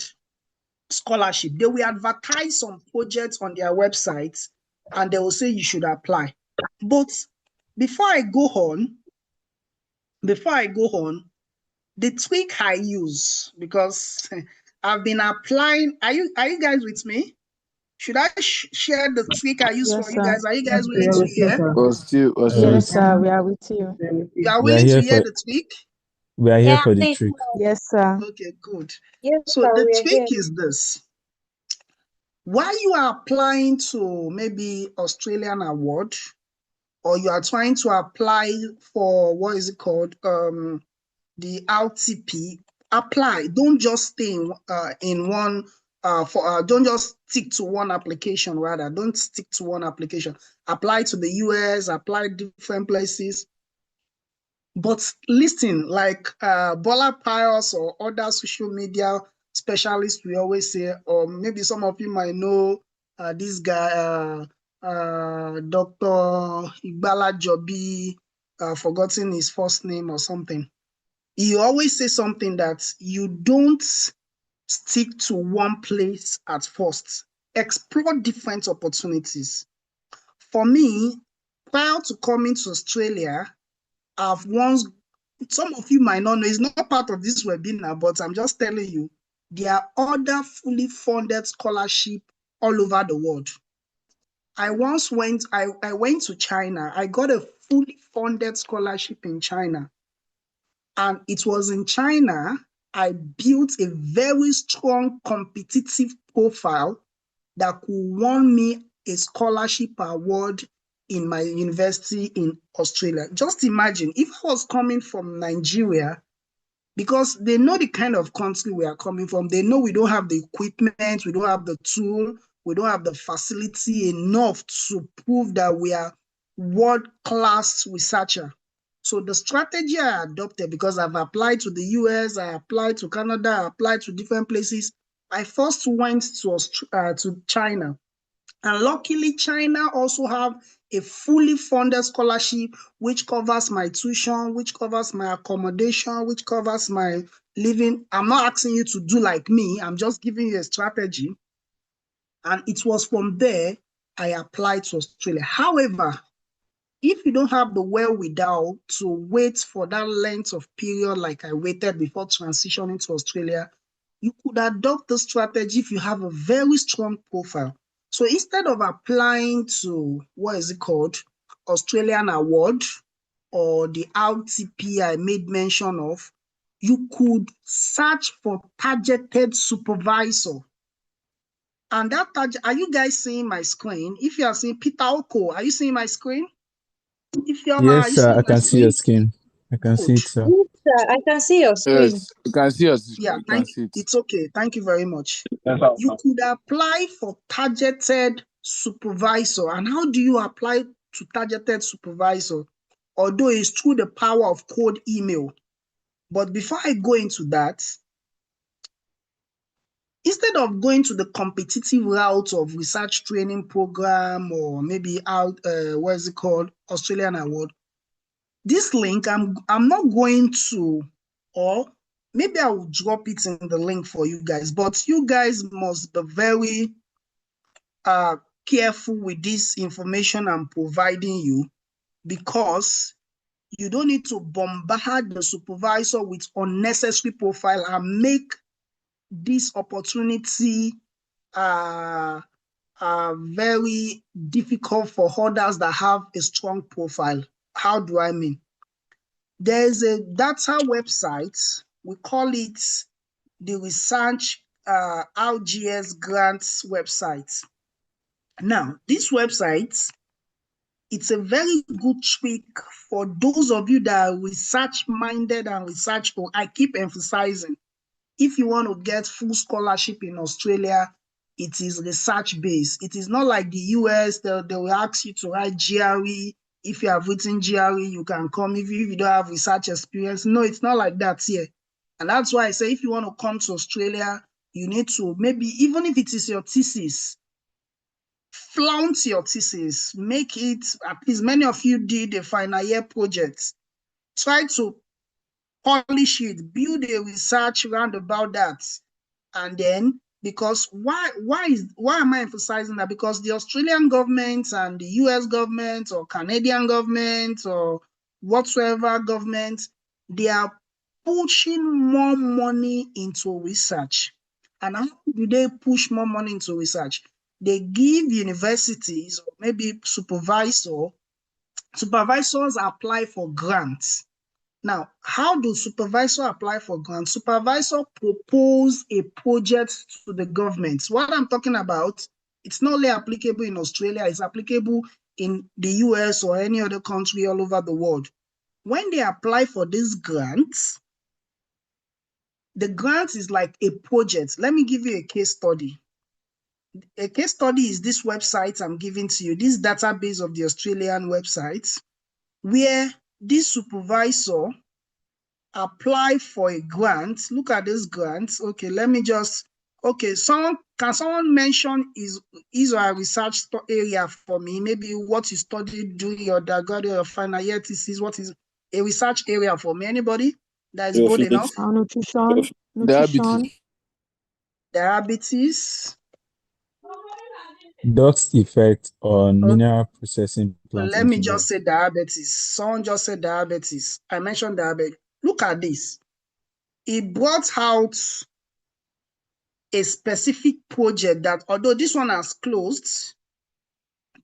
scholarship. They will advertise some projects on their websites and they will say you should apply. But before I go on, the trick I use, because I've been applying. Are you guys with me? Should I share the trick I use for Yes, you sir. guys? Are you Yes, guys we willing are to with you, hear? sir. Was still. Yes, Yes, sir. Yeah, We are with you. we are with You you. are we are willing to here hear for the trick? Yeah, the please. trick. Yes, sir. Okay, good. Yes, So sir, the we are trick here. is this. While you are applying to maybe Australian Award, or you are trying to apply for, what is it called, the RTP, apply. Don't just stay in one, don't just stick to one application, rather. Don't stick to one application. Apply to the US, apply different places. But listen, like Bola Pius or other social media specialists, we always say, or maybe some of you might know this guy, Dr. Igbala Jobi, forgotten his first name or something. He always say something that you don't stick to one place at first. Explore different opportunities. For me, prior to coming to Australia, I've once, some of you might not know, it's not part of this webinar, but I'm just telling you, there are other fully funded scholarship all over the world. I once went, I went to China. I got a fully funded scholarship in China. And it was in China, I built a very strong competitive profile that could won me a scholarship award in my university in Australia. Just imagine if I was coming from Nigeria, because they know the kind of country we are coming from. They know we don't have the equipment, we don't have the tool, we don't have the facility enough to prove that we are world-class researcher. So the strategy I adopted, because I've applied to the US, I applied to Canada, I applied to different places. I first went to China. And luckily, China also have a fully funded scholarship, which covers my tuition, which covers my accommodation, which covers my living. I'm not asking you to do like me. I'm just giving you a strategy. And it was from there I applied to Australia. However, if you don't have the wherewithal to wait for that length of period like I waited before transitioning to Australia, you could adopt the strategy if you have a very strong profile. So instead of applying to, what is it called, Australian Award or the RTP I made mention of, you could search for targeted supervisor. And that target, are you guys seeing my screen? If you are seeing Peter Oko, are you seeing my screen? If you are, Yes, you sir. seeing I my can see your screen? skin. I can see Good. it, sir. Yes, sir. I can see your screen. Yes, you can see us. Yeah, You can see it. it's okay. Thank you very much. Yes, sir. You could apply for targeted supervisor. And how do you apply to targeted supervisor? Although it's through the power of cold email. But before I go into that, instead of going to the competitive route of research training program or maybe out, what is it called, Australian Award, this link, I'm not going to, or maybe I will drop it in the link for you guys, but you guys must be very careful with this information I'm providing you, because you don't need to bombard the supervisor with unnecessary profile and make this opportunity very difficult for others that have a strong profile. How do I mean? There's a data website, we call it the Research RGS Grants website. Now, this website, it's a very good trick for those of you that are research-minded and research. I keep emphasizing, if you want to get full scholarship in Australia, it is research-based. It is not like the US, they will ask you to write GRE. If you have written GRE, you can come. If you don't have research experience, no, it's not like that here. And that's why I say, if you want to come to Australia, you need to, maybe even if it is your thesis, flaunt your thesis, make it, at least many of you did a final year project. Try to polish it, build a research round about that. And then, because why am I emphasizing that? Because the Australian government and the US government or Canadian government or whatsoever government, they are pushing more money into research. And how do they push more money into research? They give universities, or maybe supervisors apply for grants. Now, how do supervisors apply for grants? Supervisor propose a project to the government. What I'm talking about, it's not only applicable in Australia, it's applicable in the US or any other country all over the world. When they apply for these grants, the grant is like a project. Let me give you a case study. A case study is this website I'm giving to you, this database of the Australian websites, where this supervisor apply for a grant. Look at this grant. Okay, let me just, okay, can someone mention his or her research area for me? Maybe what you studied during your undergraduate or final year thesis, what is a research area for me? Anybody that is bold enough? Nutrition, Diabetes. Diabetes. Dust effect on Okay, mineral processing plant let me just engineers. say diabetes. Someone just said diabetes. I mentioned diabetes. Look at this. It brought out a specific project that, although this one has closed,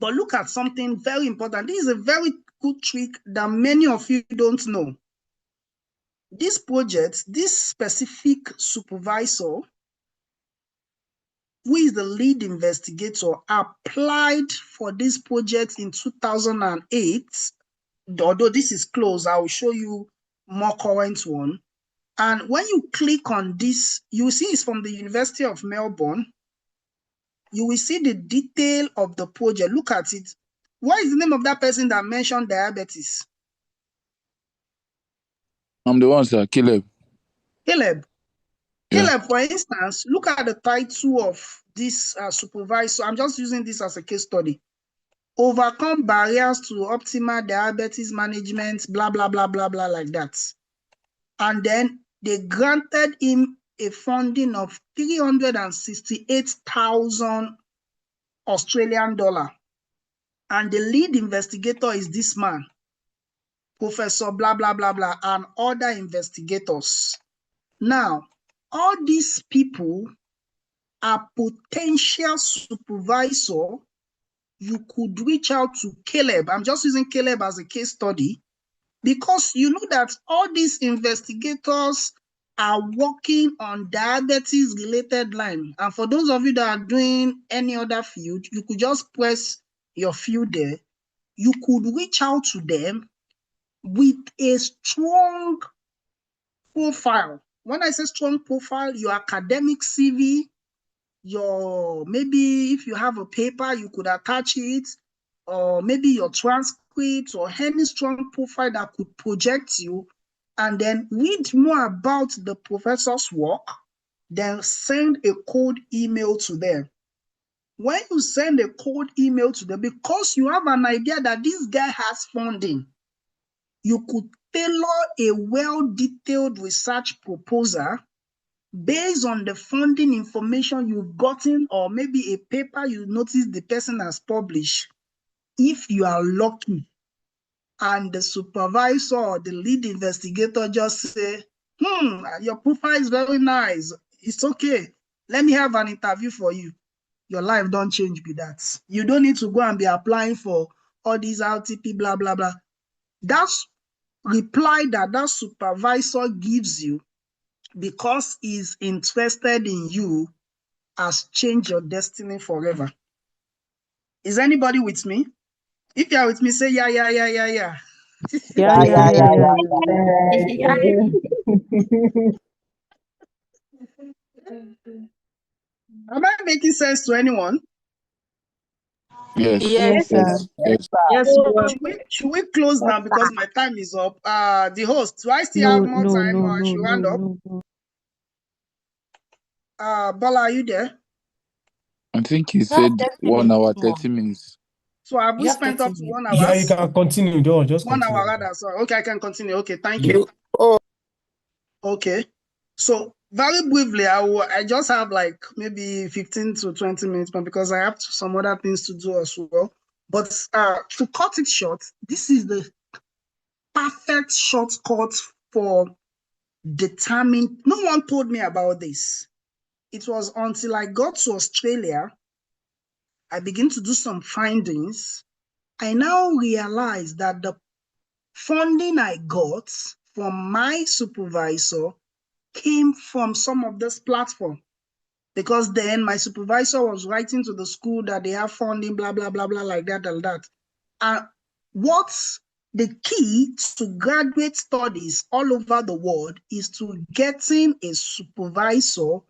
but look at something very important. This is a very good trick that many of you don't know. This project, this specific supervisor, who is the lead investigator, applied for this project in 2008. Although this is closed, I will show you more current one. And when you click on this, you see it's from the University of Melbourne. You will see the detail of the project. Look at it. What is the name of that person that mentioned diabetes? I'm the one, sir. Caleb. Caleb. Yeah. Caleb, for instance, look at the title of this supervisor, I'm just using this as a case study, overcome barriers to optimal diabetes management, blah, blah, blah, blah, blah, like that. And then they granted him a funding of 368,000 Australian dollar. And the lead investigator is this man, Professor blah, blah, blah, blah, and other investigators. Now, all these people are potential supervisor. You could reach out to Caleb. I'm just using Caleb as a case study because you know that all these investigators are working on diabetes-related line. And for those of you that are doing any other field, you could just press your field there. You could reach out to them with a strong profile. When I say strong profile, your academic CV, your maybe if you have a paper, you could attach it, or maybe your transcript or any strong profile that could project you, and then read more about the professor's work, then send a cold email to them. When you send a cold email to them, because you have an idea that this guy has funding, you could tailor a well-detailed research proposal based on the funding information you've gotten, or maybe a paper you notice the person has published. If you are lucky and the supervisor or the lead investigator just say, your profile is very nice, it's okay, let me have an interview for you, your life don't change with that. You don't need to go and be applying for all these RTP, blah, blah, blah. That's reply that supervisor gives you because he's interested in you has changed your destiny forever. Is anybody with me? If you are with me, say yeah, yeah, yeah, yeah, yeah. Am I making sense to anyone? Yes. Yes, Yes. Yes. yes, So bro. should we close now because my time is up? The host, do I still No, have more no, time no, or I no, should no, round up? no, no. Bola, are you there? I think he You have said 30 1 hour, minutes more. 30 minutes. So have we You have spent 30 up to minutes. 1 Yeah, hour? you can continue. Don't just 1 continue. hour rather. So okay, I can continue. Okay, thank you. Okay. So very briefly, I just have like maybe 15 to 20 minutes, but because I have some other things to do as well. But to cut it short, this is the perfect shortcut for determining. No one told me about this. It was until I got to Australia, I began to do some findings. I now realized that the funding I got from my supervisor came from some of this platform. Because then my supervisor was writing to the school that they have funding, blah, blah, blah, blah, like that and that. And what's the key to graduate studies all over the world is to getting a supervisor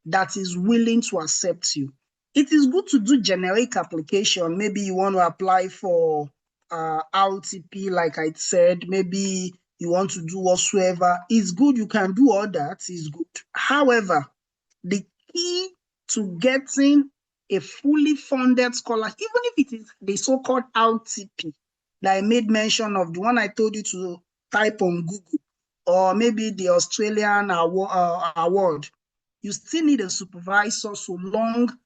that is willing to accept you. It is good to do generic application. Maybe you want to apply for RTP, like I said, maybe you want to do whatsoever. It's good, you can do all that, it's good. However, the key to getting a fully funded scholarship, even if it is the so-called RTP that I made mention of, the one I told you to type on Google, or maybe the Australian award, you still need a supervisor so long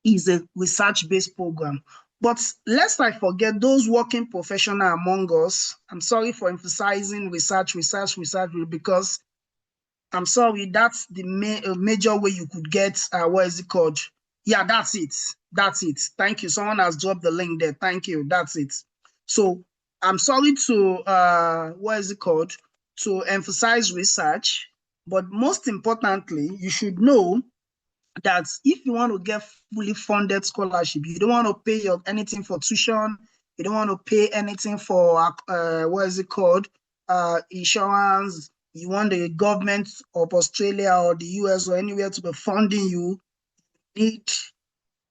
is a research-based program. But lest I forget those working professional among us, I'm sorry for emphasizing research, because I'm sorry, that's the major way you could get, what is it called? Yeah, that's it. That's it. Thank you. Someone has dropped the link there. Thank you. That's it. So I'm sorry to, what is it called? To emphasize research, but most importantly, you should know that if you want to get fully funded scholarship, you don't want to pay anything for tuition, you don't want to pay anything for, what is it called? Insurance. You want the government of Australia or the US or anywhere to be funding you, need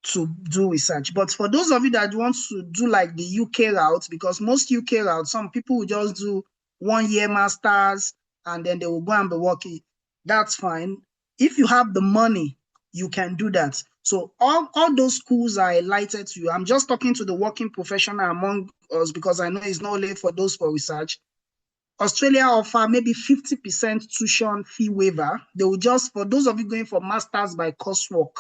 to do research. But for those of you that want to do like the UK route, because most UK routes, some people will just do 1 year masters and then they will go and be working. That's fine. If you have the money, you can do that. So all those schools are highlighted to you. I'm just talking to the working professional among us because I know it's not only for those for research. Australia offer maybe 50% tuition fee waiver. They will just, for those of you going for masters by coursework,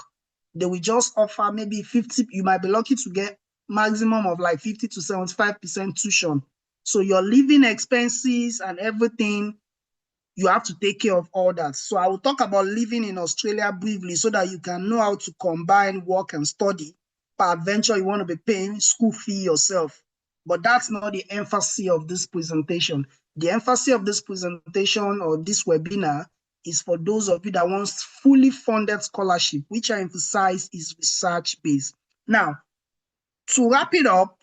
they will just offer maybe 50, you might be lucky to get maximum of like 50 to 75% tuition. So your living expenses and everything, you have to take care of all that. So I will talk about living in Australia briefly so that you can know how to combine work and study. Peradventure, you want to be paying school fee yourself. But that's not the emphasis of this presentation. The emphasis of this presentation or this webinar is for those of you that want fully funded scholarship, which I emphasize is research-based. Now, to wrap it up,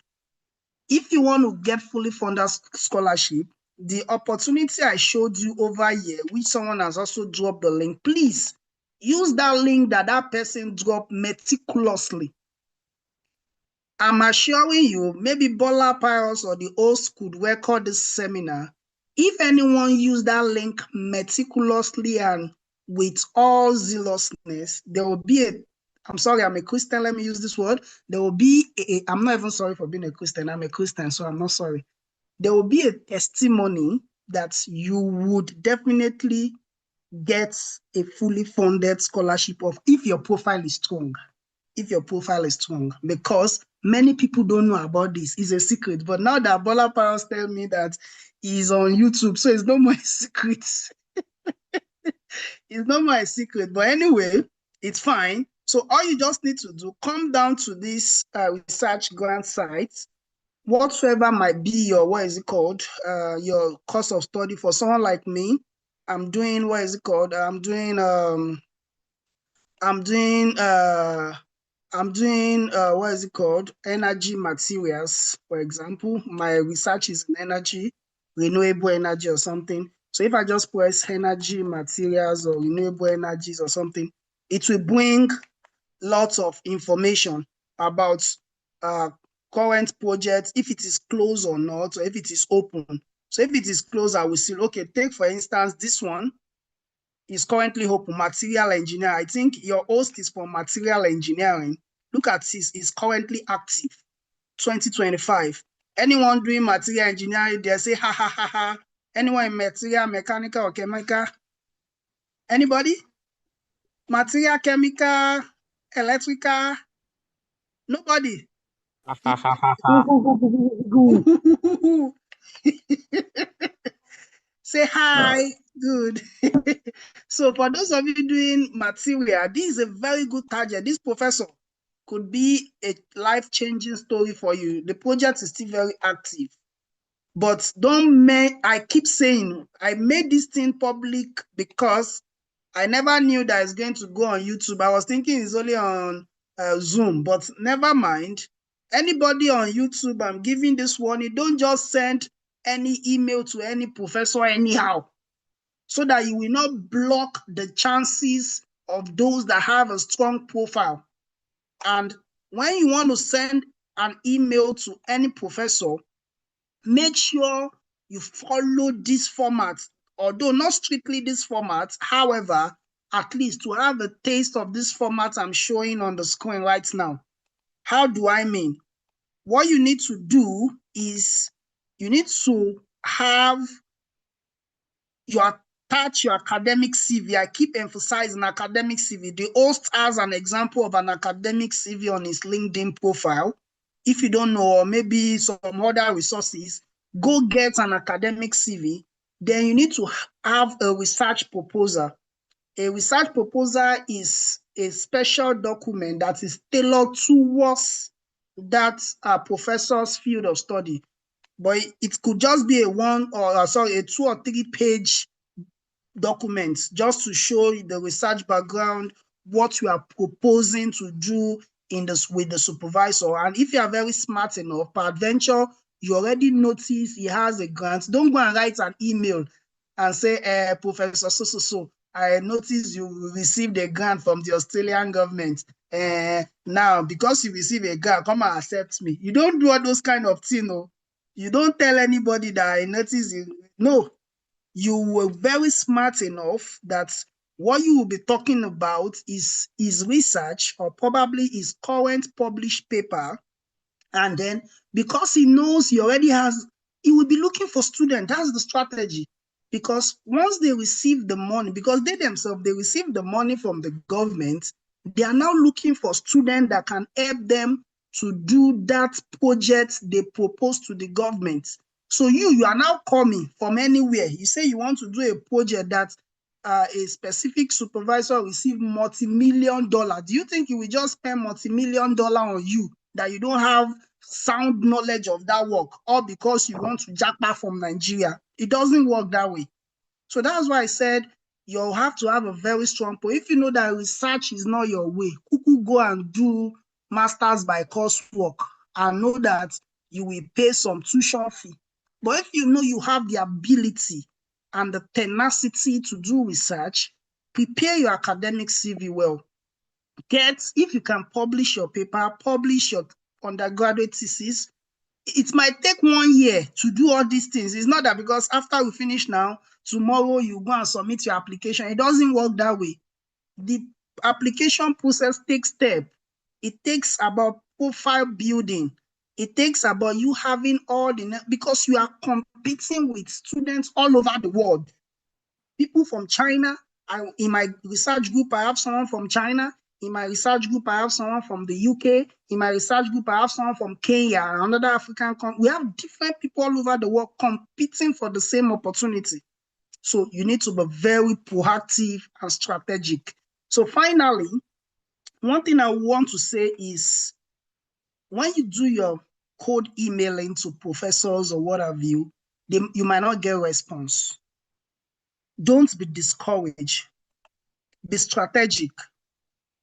if you want to get fully funded scholarship, the opportunity I showed you over here, which someone has also dropped the link, please use that link that person dropped meticulously. I'm assuring you, maybe Bola Piros or the host could record this seminar. If anyone use that link meticulously and with all zealousness, there will be a, I'm sorry, I'm a Christian, let me use this word. There will be I'm not even sorry for being a Christian, I'm a Christian, so I'm not sorry. There will be a testimony that you would definitely get a fully funded scholarship of if your profile is strong. If your profile is strong, because many people don't know about this. It's a secret. But now that Bola Piros tell me that he's on YouTube, so it's no more a secret. It's not my secret. But anyway, it's fine. So all you just need to do, come down to this research grant site, whatsoever might be your, what is it called, your course of study. For someone like me, I'm doing, what is it called? I'm doing what is it called? Energy materials, for example. My research is in energy, renewable energy or something. So if I just press energy materials or renewable energies or something, it will bring lots of information about current projects, if it is closed or not, or if it is open. So if it is closed, I will see, okay, take for instance, this one is currently open, material engineer. I think your host is for material engineering. Look at this, it's currently active, 2025. Anyone doing material engineering, they say, ha, ha, ha, ha. Anyone in material, mechanical or chemical? Anybody? Material, chemical, electrical? Nobody. Say hi. Good. So for those of you doing material, this is a very good target. This professor could be a life-changing story for you. The project is still very active. But I keep saying, I made this thing public because I never knew that it's going to go on YouTube. I was thinking it's only on Zoom, but never mind. Anybody on YouTube, I'm giving this warning, don't just send any email to any professor anyhow, so that you will not block the chances of those that have a strong profile. And when you want to send an email to any professor, make sure you follow this format, although not strictly this format. However, at least to have a taste of this format I'm showing on the screen right now. How do I mean? What you need to do is you need to have attach your academic CV. I keep emphasizing academic CV. The host has an example of an academic CV on his LinkedIn profile. If you don't know, or maybe some other resources, go get an academic CV. Then you need to have a research proposal. A research proposal is a special document that is tailored towards that professor's field of study. But it could just be a 2 or 3 page documents just to show the research background, what you are proposing to do in this with the supervisor. And if you are very smart enough, peradventure, you already notice he has a grant. Don't go and write an email and say, Professor so, I noticed you received a grant from the Australian government. Now, because you receive a grant, come and accept me. You don't do all those kind of things. No. You don't tell anybody that I noticed you. No. You were very smart enough that What you will be talking about is his research or probably his current published paper. And then because he knows he already has, he will be looking for students. That's the strategy. Because once they receive the money, because they themselves, they receive the money from the government, they are now looking for students that can help them to do that project they propose to the government. So you are now coming from anywhere. You say you want to do a project that a specific supervisor receive multi-million-dollar. Do you think he will just spend multi-million-dollar on you that you don't have sound knowledge of that work, or because you want to jackpot from Nigeria? It doesn't work that way. So that's why I said you'll have to have a very strong point. If you know that research is not your way, kuku go and do masters by coursework and know that you will pay some tuition fee. But if you know you have the ability and the tenacity to do research, prepare your academic CV well. If you can publish your paper, publish your undergraduate thesis. It might take 1 year to do all these things. It's not that because after we finish now, tomorrow you go and submit your application. It doesn't work that way. The application process takes steps. It takes about profile building. It takes about you having all the, because you are competing with students all over the world. People from China. In my research group, I have someone from China. In my research group, I have someone from the UK. In my research group, I have someone from Kenya, another African country. We have different people all over the world competing for the same opportunity. So you need to be very proactive and strategic. So finally, one thing I want to say is when you do your cold emailing to professors or what have you, you might not get a response. Don't be discouraged. Be strategic.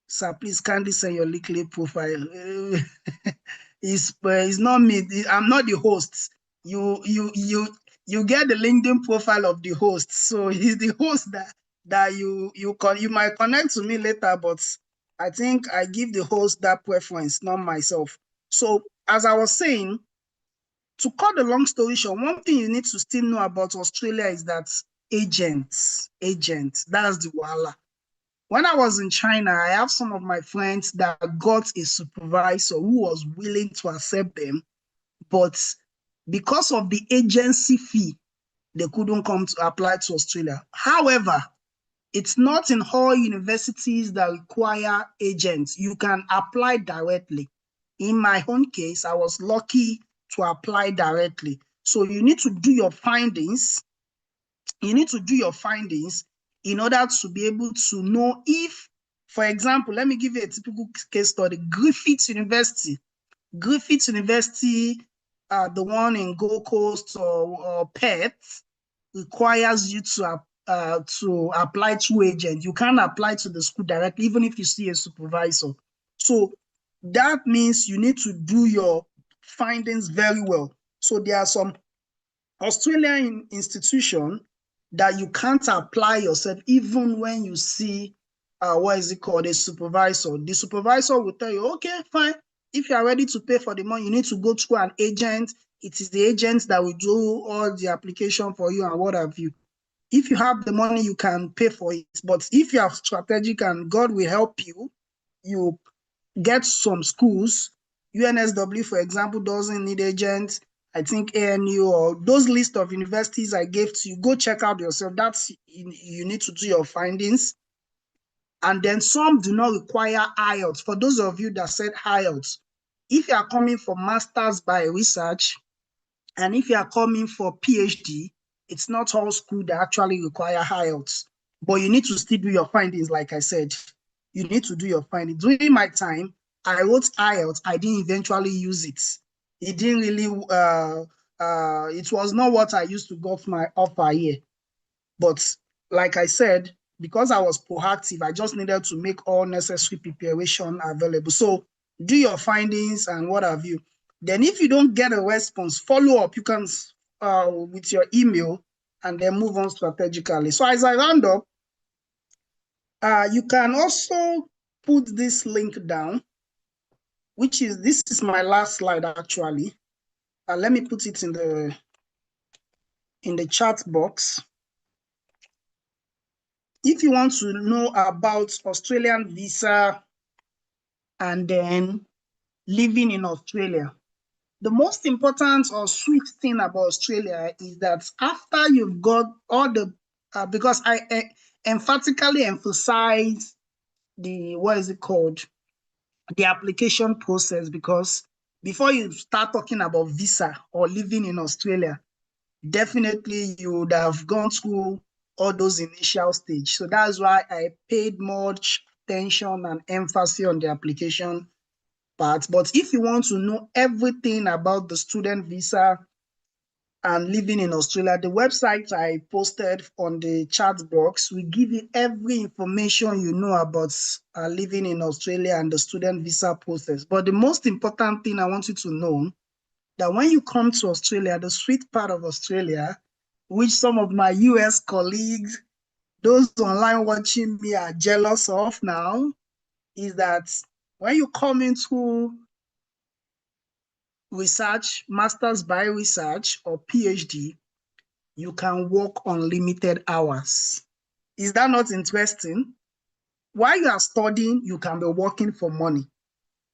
Sir, please kindly send your LinkedIn profile. It's not me. I'm not the host. You get the LinkedIn profile of the host. So he's the host that you might connect to me later, but I think I give the host that preference, not myself. So as I was saying, to cut the long story short, one thing you need to still know about Australia is that agents, that's the wahala. When I was in China, I have some of my friends that got a supervisor who was willing to accept them, but because of the agency fee, they couldn't come to apply to Australia. However, it's not in all universities that require agents. You can apply directly. In my own case, I was lucky to apply directly. So you need to do your findings. You need to do your findings in order to be able to know if, for example, let me give you a typical case study. Griffith University, the one in Gold Coast or Perth, requires you to apply through agent. You can't apply to the school directly, even if you see a supervisor. So that means you need to do your findings very well. So there are some Australian institution that you can't apply yourself even when you see a supervisor. The supervisor will tell you, okay, fine. If you are ready to pay for the money, you need to go through an agent. It is the agent that will do all the application for you and what have you. If you have the money, you can pay for it. But if you are strategic and God will help you, you get some schools. UNSW, for example, doesn't need agents. I think ANU or those list of universities I gave to you, go check out yourself. That's you need to do your findings. And then some do not require IELTS. For those of you that said IELTS, if you are coming for masters by research, and if you are coming for PhD, it's not all school that actually require IELTS. But you need to still do your findings, like I said. You need to do your findings. During my time, I wrote IELTS. I didn't eventually use it. It didn't really, it was not what I used to got my offer here. But like I said, because I was proactive, I just needed to make all necessary preparation available. So do your findings and what have you. Then if you don't get a response, follow up. You can with your email and then move on strategically. So as I round up, you can also put this link down, which is, this is my last slide actually. Let me put it in the chat box. if you want to know about Australian visa and then living in Australia, the most important or sweet thing about Australia is that after you've got all the, because I emphatically emphasize the, what is it called? The application process, because before you start talking about visa or living in Australia, definitely you would have gone through all those initial stage. So that's why I paid much attention and emphasis on the application part. But if you want to know everything about the student visa and living in Australia, the website I posted on the chat box will give you every information you know about living in Australia and the student visa process. But the most important thing I want you to know, that when you come to Australia, the sweet part of Australia, which some of my US colleagues, those online watching me are jealous of now, is that when you come into research, master's by research or PhD, you can work unlimited hours. Is that not interesting? While you are studying, you can be working for money.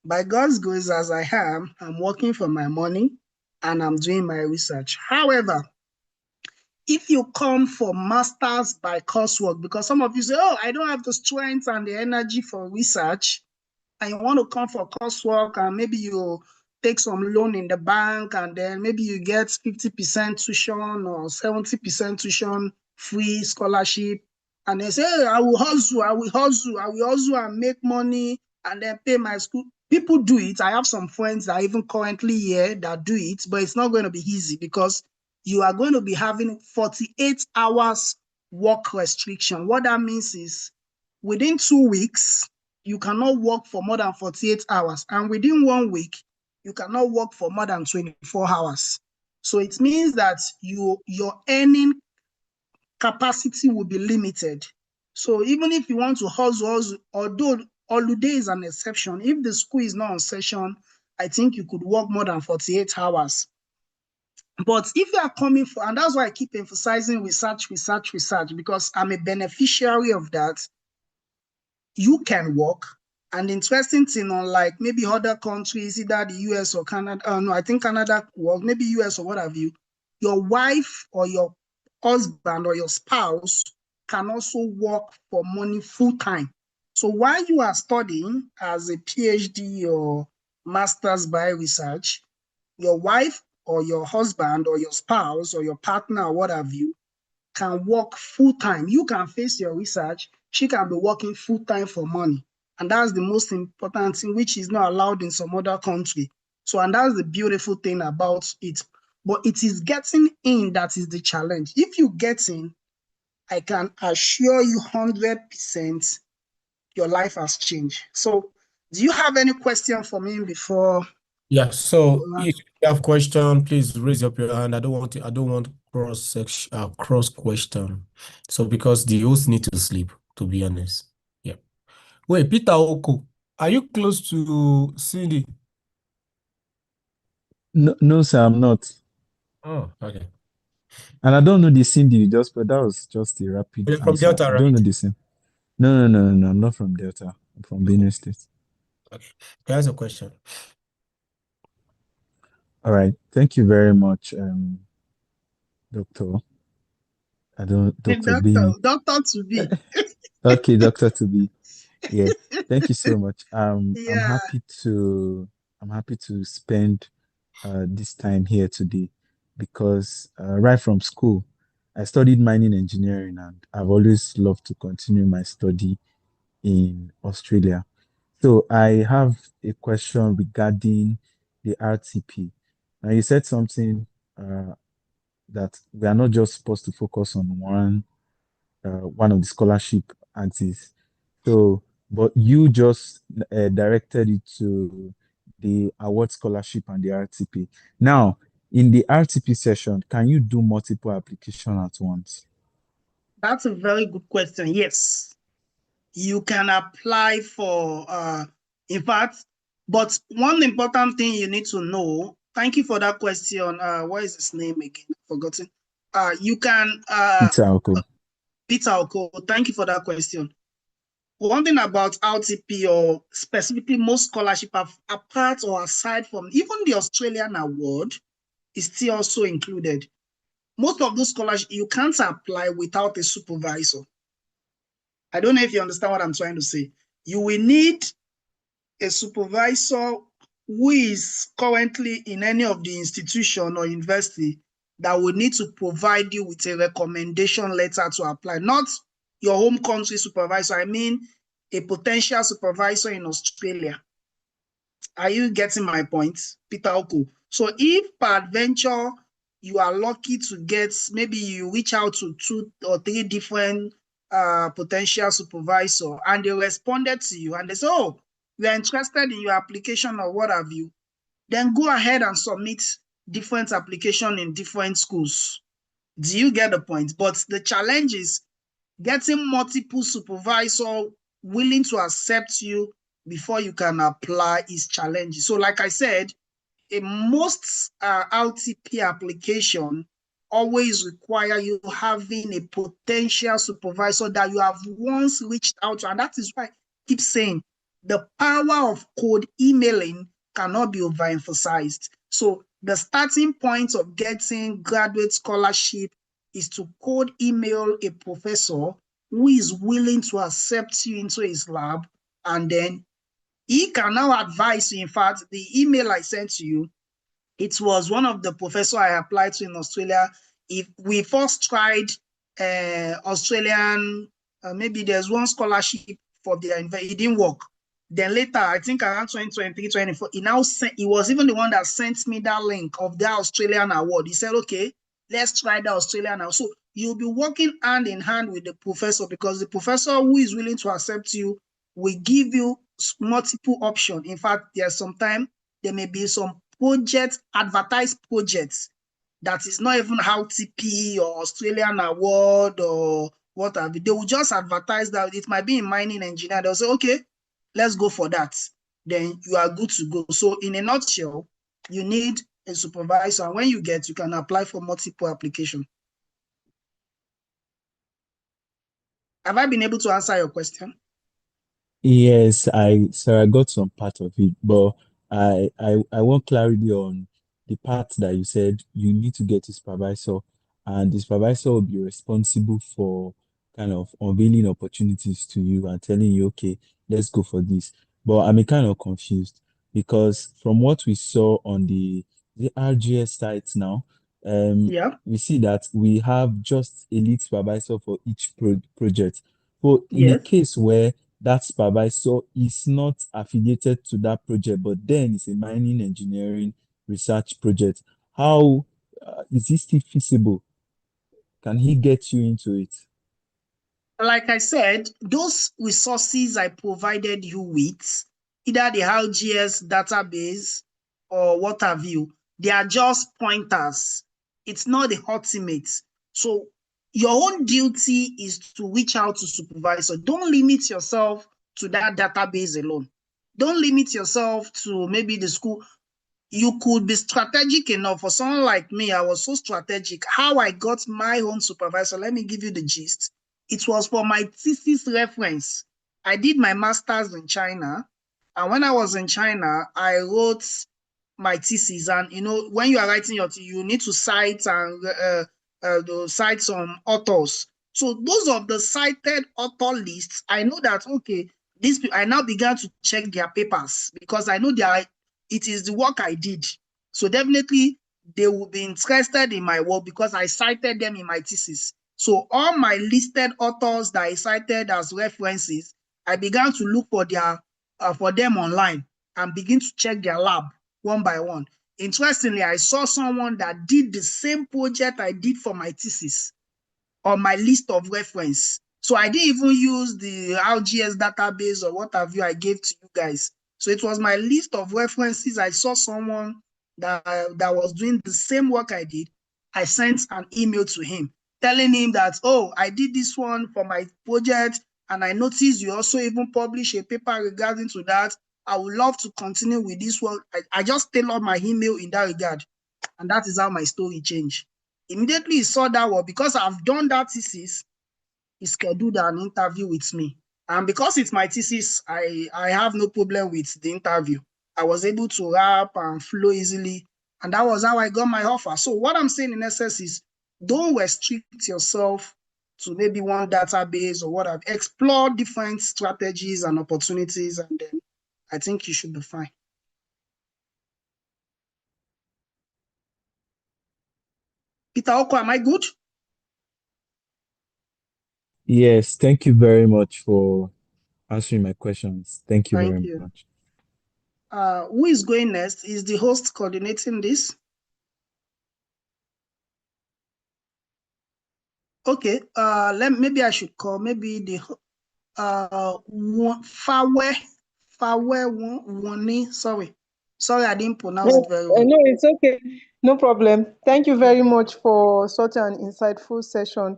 By God's grace, as I am, I'm working for my money and I'm doing my research. However, if you come for masters by coursework, because some of you say, oh, I don't have the strength and the energy for research, and you want to come for coursework, and maybe you take some loan in the bank, and then maybe you get 50% tuition or 70% tuition free scholarship, and they say, hey, I will hustle, I will hustle, I will hustle and make money and then pay my school. People do it. I have some friends that are even currently here that do it, but it's not going to be easy because you are going to be having 48 hours work restriction. What that means is within 2 weeks, you cannot work for more than 48 hours. And within 1 week, you cannot work for more than 24 hours. So it means that your earning capacity will be limited. So even if you want to hustle, although holiday is an exception, if the school is not on session, I think you could work more than 48 hours. But if you are coming for, and that's why I keep emphasizing research, research, research, because I'm a beneficiary of that, you can work. And interesting thing, unlike maybe other countries, either the US or Canada, no, I think Canada work, maybe US or what have you, your wife or your husband or your spouse can also work for money full time. So while you are studying as a PhD or master's by research, your wife or your husband or your spouse or your partner or what have you can work full time. You can face your research. She can be working full time for money. And that's the most important thing, which is not allowed in some other country. So, and that's the beautiful thing about it. But it is getting in that is the challenge. If you get in, I can assure you 100% your life has changed. So, do you have any question for me before? Yeah, so if you have question, please raise up your hand. I don't want cross question. So because the hosts need to sleep, to be honest. Yeah. Wait, Peter Oko, are you close to Cindy? No, no, sir, I'm not. Oh, okay. And I don't know the Cindy you just, but that was just a rapid You're from answer. Delta, I don't know right? the same. No, no, no, no, no. I'm not from Delta. I'm from Benue State. Okay. Here's a question. All right. Thank you very much, Doctor. I don't, Dr. Bini. Doctor to be. Okay, Doctor to be. Yeah. Thank you so much. Yeah. I'm happy to spend this time here today because right from school, I studied mining engineering and I've always loved to continue my study in Australia. So I have a question regarding the RTP. Now you said something that we are not just supposed to focus on one of the scholarship axes. So, but you just directed it to the award scholarship and the RTP. Now, in the RTP session, can you do multiple application at once? That's a very good question. Yes, you can apply for, in fact, but one important thing you need to know, thank you for that question. What is his name again? Forgotten. You can, Peter Oko. Peter Oko, thank you for that question. One thing about RTP, or specifically most scholarship, apart or aside from even the Australian award, is still also included. Most of those scholarships, you can't apply without a supervisor. I don't know if you understand what I'm trying to say. You will need a supervisor who is currently in any of the institution or university that will need to provide you with a recommendation letter to apply. Not your home country supervisor. I mean, a potential supervisor in Australia. Are you getting my point, Peter Oko? So if peradventure you are lucky to get, maybe you reach out to 2 or 3 different potential supervisor and they responded to you and they say, oh, we are interested in your application or what have you, then go ahead and submit different application in different schools. Do you get the point? But the challenge is getting multiple supervisor willing to accept you before you can apply is challenging. So like I said, in most RTP application always require you having a potential supervisor that you have once reached out to. And that is why I keep saying the power of cold emailing cannot be overemphasized. So the starting point of getting graduate scholarship is to cold email a professor who is willing to accept you into his lab, and then he can now advise you. In fact, the email I sent to you, it was one of the professors I applied to in Australia. If we first tried Australian, maybe there's one scholarship for their, it didn't work. Then later, I think around 2023, 24, he was even the one that sent me that link of the Australian award. He said, okay, let's try the Australian award. So you'll be working hand in hand with the professor, because the professor who is willing to accept you will give you multiple options. In fact, there's sometimes there may be some projects, advertised projects, that is not even RTP or Australian award or what have you. They will just advertise that it might be in mining engineer. They'll say, okay, let's go for that. Then you are good to go. So in a nutshell, you need a supervisor. And when you get, you can apply for multiple applications. Have I been able to answer your question? Yes, I got some part of it, but I want clarity on the part that you said you need to get a supervisor, and the supervisor will be responsible for kind of unveiling opportunities to you and telling you, okay, let's go for this. But I'm kind of confused because from what we saw on the RGS site now, Yeah. we see that we have just a lead supervisor for each project. But in a Yes. case where that supervisor is not affiliated to that project, but then it's a mining engineering research project. How is this still feasible? Can he get you into it? Like I said, those resources I provided you with, either the RGS database or what have you, they are just pointers. It's not the ultimate. So your own duty is to reach out to supervisor. Don't limit yourself to that database alone. Don't limit yourself to maybe the school. You could be strategic enough. For someone like me, I was so strategic. How I got my own supervisor, let me give you the gist. It was for my thesis reference. I did my master's in China. And when I was in China, I wrote my thesis. And, you know, when you are writing your thesis, you need to cite and cite some authors. So those of the cited author lists, I know that, okay, I now began to check their papers, because I know it is the work I did. So definitely they will be interested in my work because I cited them in my thesis. So all my listed authors that I cited as references, I began to look for them online and begin to check their lab one by one. Interestingly, I saw someone that did the same project I did for my thesis on my list of reference. So I didn't even use the RGS database or what have you I gave to you guys. So it was my list of references. I saw someone that was doing the same work I did. I sent an email to him telling him that, oh, I did this one for my project, and I noticed you also even published a paper regarding to that. I would love to continue with this one. I just tailored my email in that regard. And that is how my story changed. Immediately he saw that one, because I've done that thesis, he scheduled an interview with me. And because it's my thesis, I have no problem with the interview. I was able to rap and flow easily. And that was how I got my offer. So what I'm saying in essence is don't restrict yourself to maybe one database or whatever. Explore different strategies and opportunities, and then I think you should be fine. Peter Oko, am I good? Yes, thank you very much for answering my questions. Thank you Thank very you. much. Who is going next? Is the host coordinating this? Okay. Maybe I should call maybe the Fawe Wani. Sorry, I didn't pronounce it very well. No, it's okay. No problem. Thank you very much for such an insightful session.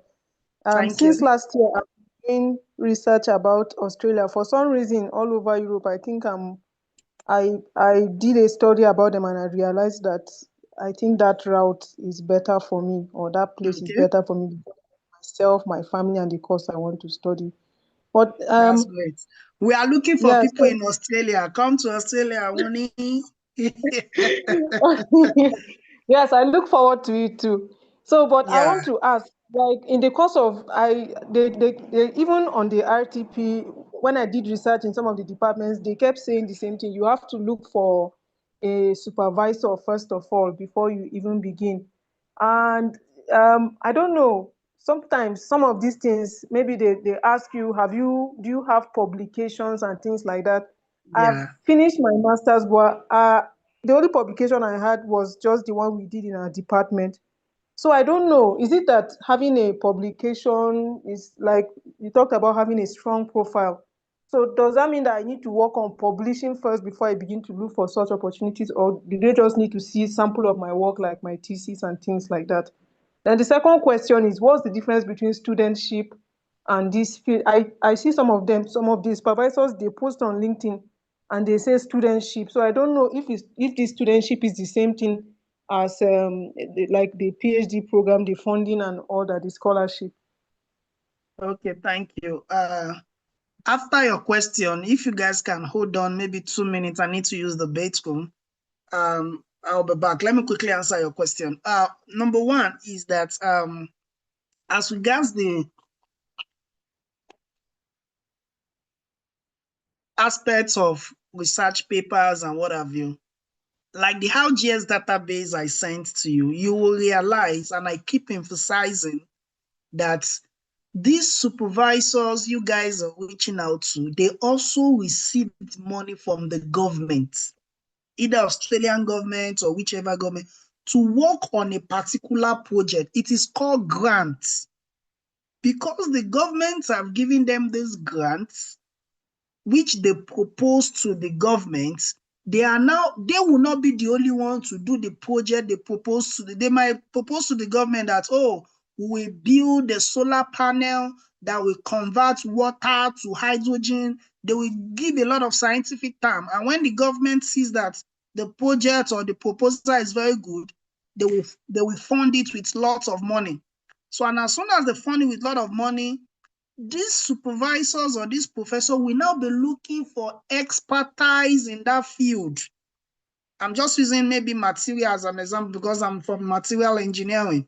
Thank Since you. last year, I've been doing research about Australia. For some reason, all over Europe, I did a study about them and I realized that I think that route is better for me, or that place is Okay, better for me, myself, my family, and the course I want to study. But that's great. We are looking for yeah, people in Australia. Come to Australia, Wani. yes, I look forward to it too. So, but I Yeah, want to ask, like in the course of they even on the RTP, when I did research in some of the departments, they kept saying the same thing. You have to look for a supervisor first of all before you even begin. And I don't know. Sometimes some of these things, maybe they ask you, do you have publications and things like that? I've yeah. finished my master's, but the only publication I had was just the one we did in our department. So I don't know. Is it that having a publication is like you talked about having a strong profile? So does that mean that I need to work on publishing first before I begin to look for such opportunities, or do they just need to see sample of my work, like my thesis and things like that? Then the second question is, what's the difference between studentship and this field? I see some of the supervisors, they post on LinkedIn and they say studentship. So I don't know if the studentship is the same thing as like the PhD program, the funding and all that, the scholarship. Okay, thank you. After your question, if you guys can hold on maybe 2 minutes, I need to use the bathroom. I'll be back. Let me quickly answer your question. Number one is that as regards the aspects of research papers and what have you, like the HowGS database I sent to you, you will realize, and I keep emphasizing that these supervisors you guys are reaching out to, they also received money from the government, either Australian government or whichever government, to work on a particular project. It is called grants. Because the governments have given them these grants, which they propose to the government, they will not be the only one to do the project they might propose to the government that, oh, we build a solar panel that will convert water to hydrogen. They will give a lot of scientific term. And when the government sees that the project or the proposal is very good, they will fund it with lots of money. So, and as soon as they fund it with a lot of money, these supervisors or this professor will now be looking for expertise in that field. I'm just using maybe material as an example because I'm from material engineering.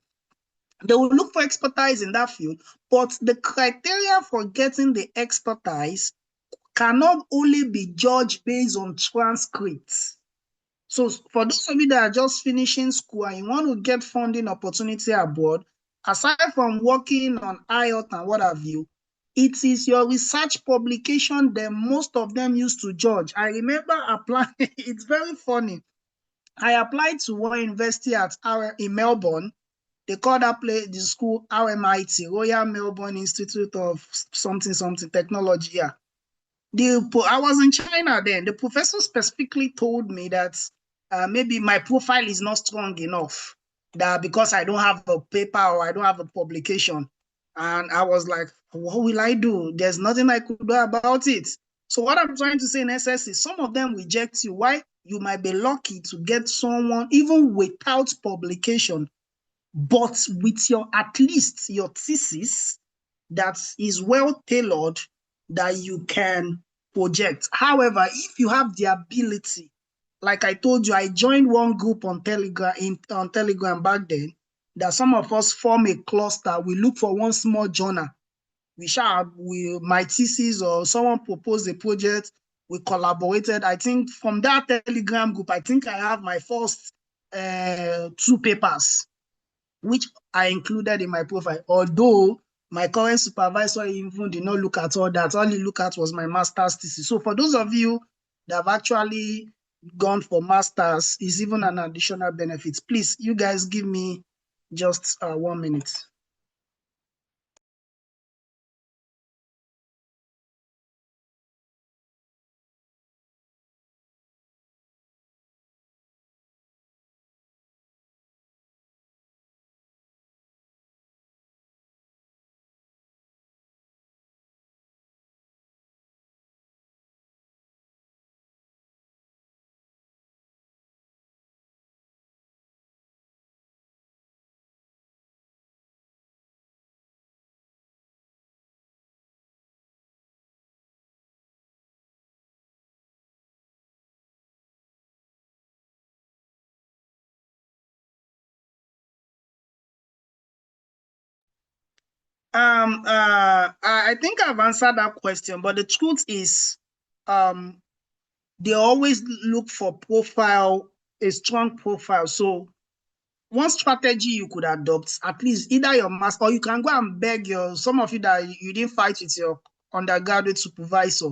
They will look for expertise in that field, but the criteria for getting the expertise cannot only be judged based on transcripts. So for those of you that are just finishing school and you want to get funding opportunity abroad, aside from working on IELTS and what have you, it is your research publication that most of them used to judge. I remember applying, it's very funny. I applied to one university in Melbourne. They call that place, the school RMIT, Royal Melbourne Institute of something technology. Yeah. I was in China then. The professor specifically told me that maybe my profile is not strong enough, that because I don't have a paper or I don't have a publication. And I was like, what will I do? There's nothing I could do about it. So what I'm trying to say in essence is some of them reject you. Why? You might be lucky to get someone even without publication, but with at least your thesis that is well tailored that you can project. However, if you have the ability, like I told you, I joined one group on Telegram back then, that some of us form a cluster. We look for one small journal. My thesis or someone proposed a project, we collaborated. I think from that Telegram group, I think I have my first 2 papers, which I included in my profile. Although my current supervisor even did not look at all that. All he looked at was my master's thesis. So for those of you that have actually gone for masters, is even an additional benefit. Please, you guys give me just 1 minute. I think I've answered that question, but the truth is, they always look for a strong profile. So one strategy you could adopt, at least either your master, or you can go and beg some of you that you didn't fight with your undergraduate supervisor,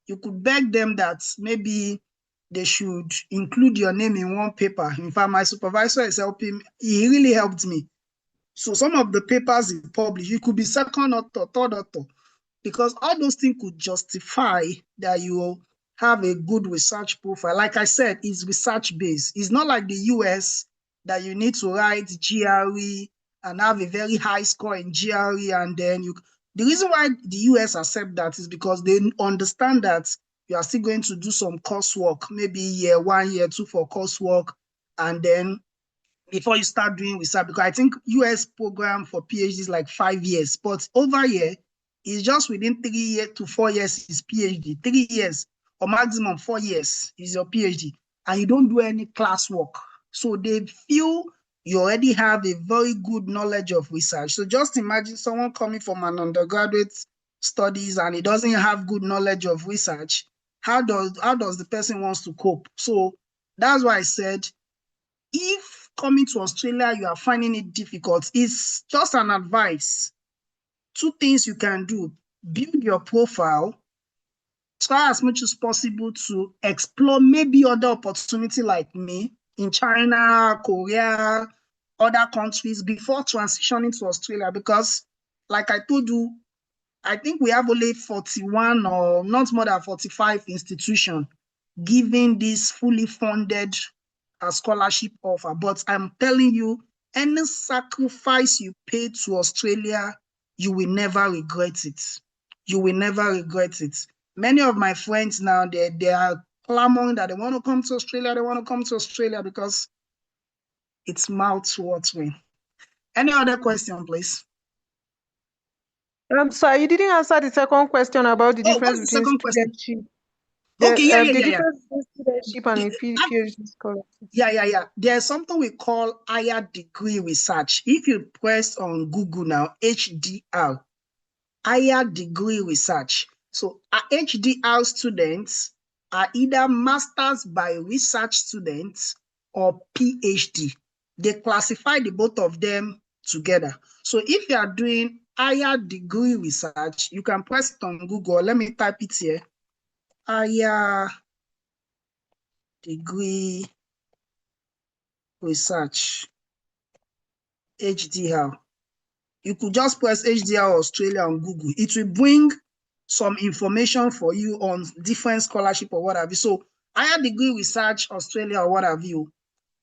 you could beg them that maybe they should include your name in one paper. In fact, my supervisor is helping. He really helped me. So some of the papers he published, you could be second author, third author, because all those things could justify that you have a good research profile. Like I said, it's research-based. It's not like the US that you need to write GRE and have a very high score in GRE, and then the reason why the US accept that is because they understand that you are still going to do some coursework, maybe year 1, year 2 for coursework, and then before you start doing research, because I think US program for PhD is like 5 years, but over here, it's just within 3 years to 4 years is PhD. 3 years or maximum 4 years is your PhD, and you don't do any classwork. So they feel you already have a very good knowledge of research. So just imagine someone coming from an undergraduate studies and he doesn't have good knowledge of research. How does the person wants to cope? So that's why I said, if coming to Australia, you are finding it difficult, it's just an advice. 2 things you can do: build your profile, try as much as possible to explore maybe other opportunity like me in China, Korea, other countries before transitioning to Australia. Because like I told you, I think we have only 41 or not more than 45 institutions giving this fully funded scholarship offer. But I'm telling you, any sacrifice you pay to Australia, you will never regret it. You will never regret it. Many of my friends now, they are clamoring that they want to come to Australia. They want to come to Australia because it's mouth-watering. Any other question, please? Sir, you didn't answer the second question about the Oh, difference what's the between second question? studentship. Okay, The difference between studentship and a PhD scholarship. Yeah. There's something we call higher degree research. If you press on Google now, HDR, higher degree research. So HDR students are either masters by research students or PhD. They classify the both of them together. So if you are doing higher degree research, you can press it on Google. Let me type it here. Higher degree research, HDR. You could just press HDR Australia on Google. It will bring some information for you on different scholarship or what have you. So higher degree research Australia or what have you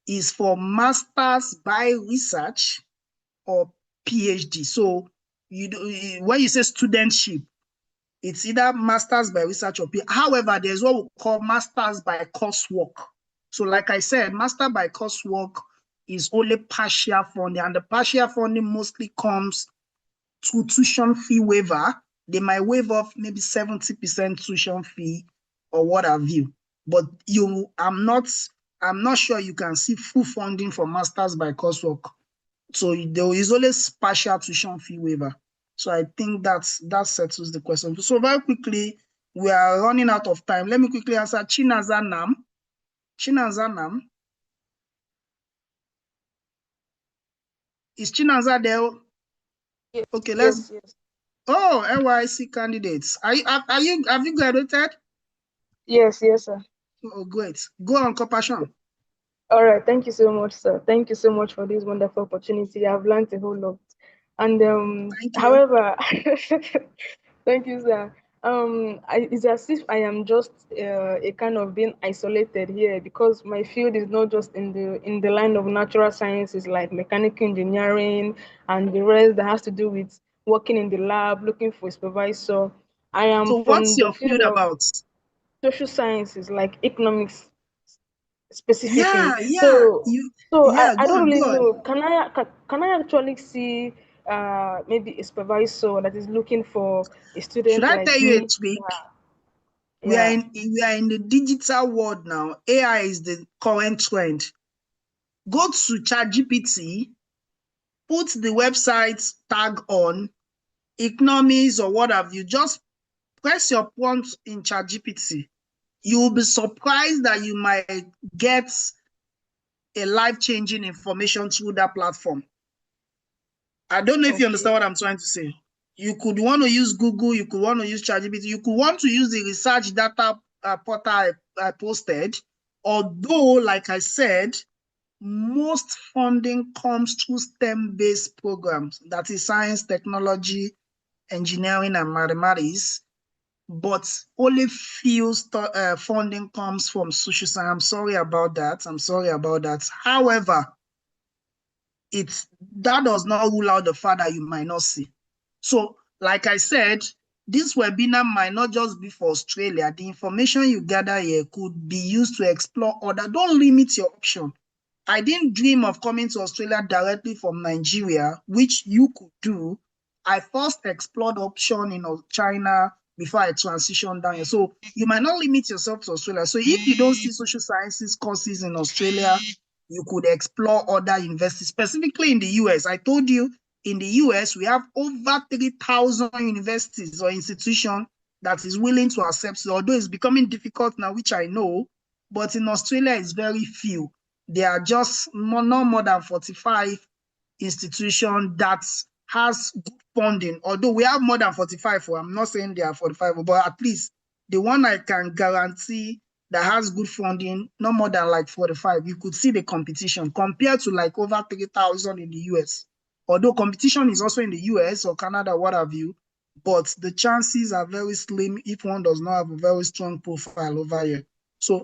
is for masters by research or PhD. So when you say studentship, it's either masters by research or PhD. However, there's what we call masters by coursework. So like I said, master by coursework is only partial funding, and the partial funding mostly comes to tuition fee waiver. They might waive off maybe 70% tuition fee or what have you. But I'm not sure you can see full funding for masters by coursework. So there is always partial tuition fee waiver. So I think that settles the question. So very quickly, we are running out of time. Let me quickly answer Chinaza Nam. Chinaza Nam. Is Chinaza there? Yes, Okay, yes, yes. Oh, NYC candidates. Have you graduated? Yes, yes, sir. Oh, great. Go on, Compassion. All right. Thank you so much, sir. Thank you so much for this wonderful opportunity. I've learned a whole lot. And Thank you. however, thank you, sir. It's as if I am just a kind of being isolated here because my field is not just in the line of natural sciences like mechanical engineering and the rest that has to do with working in the lab, looking for a supervisor. I am So what's from the your field field of about? social sciences like economics specifically. Yeah, yeah. So Yeah, I go don't on, really go on. know. Can I actually see maybe a supervisor that is looking for a Should student I like tell you a me? trick? Yeah. We are in the digital world now. AI is the current trend. Go to ChatGPT, put the website tag on, economies or what have you. Just press your prompt in ChatGPT. You will be surprised that you might get a life-changing information through that platform. I don't know if you understand Okay. what I'm trying to say. You could want to use Google, you could want to use ChatGPT, you could want to use the research data portal I posted. Although, like I said, most funding comes through STEM-based programs, that is science, technology, engineering, and mathematics, but only few funding comes from social science. I'm sorry about that. I'm sorry about that. However, that does not rule out the fact that you might not see. So, like I said, this webinar might not just be for Australia. The information you gather here could be used to explore other. Don't limit your option. I didn't dream of coming to Australia directly from Nigeria, which you could do. I first explored option in China before I transitioned down here. So you might not limit yourself to Australia. So if you don't see social sciences courses in Australia, you could explore other universities, specifically in the US. I told you in the US, we have over 3,000 universities or institutions that is willing to accept, although it's becoming difficult now, which I know, but in Australia, it's very few. There are just no more than 45 institutions that has good funding. Although we have more than 45, I'm not saying there are 45, but at least the one I can guarantee that has good funding, no more than like 45. You could see the competition compared to like over 3,000 in the US. Although competition is also in the US or Canada, what have you, but the chances are very slim if one does not have a very strong profile over here. So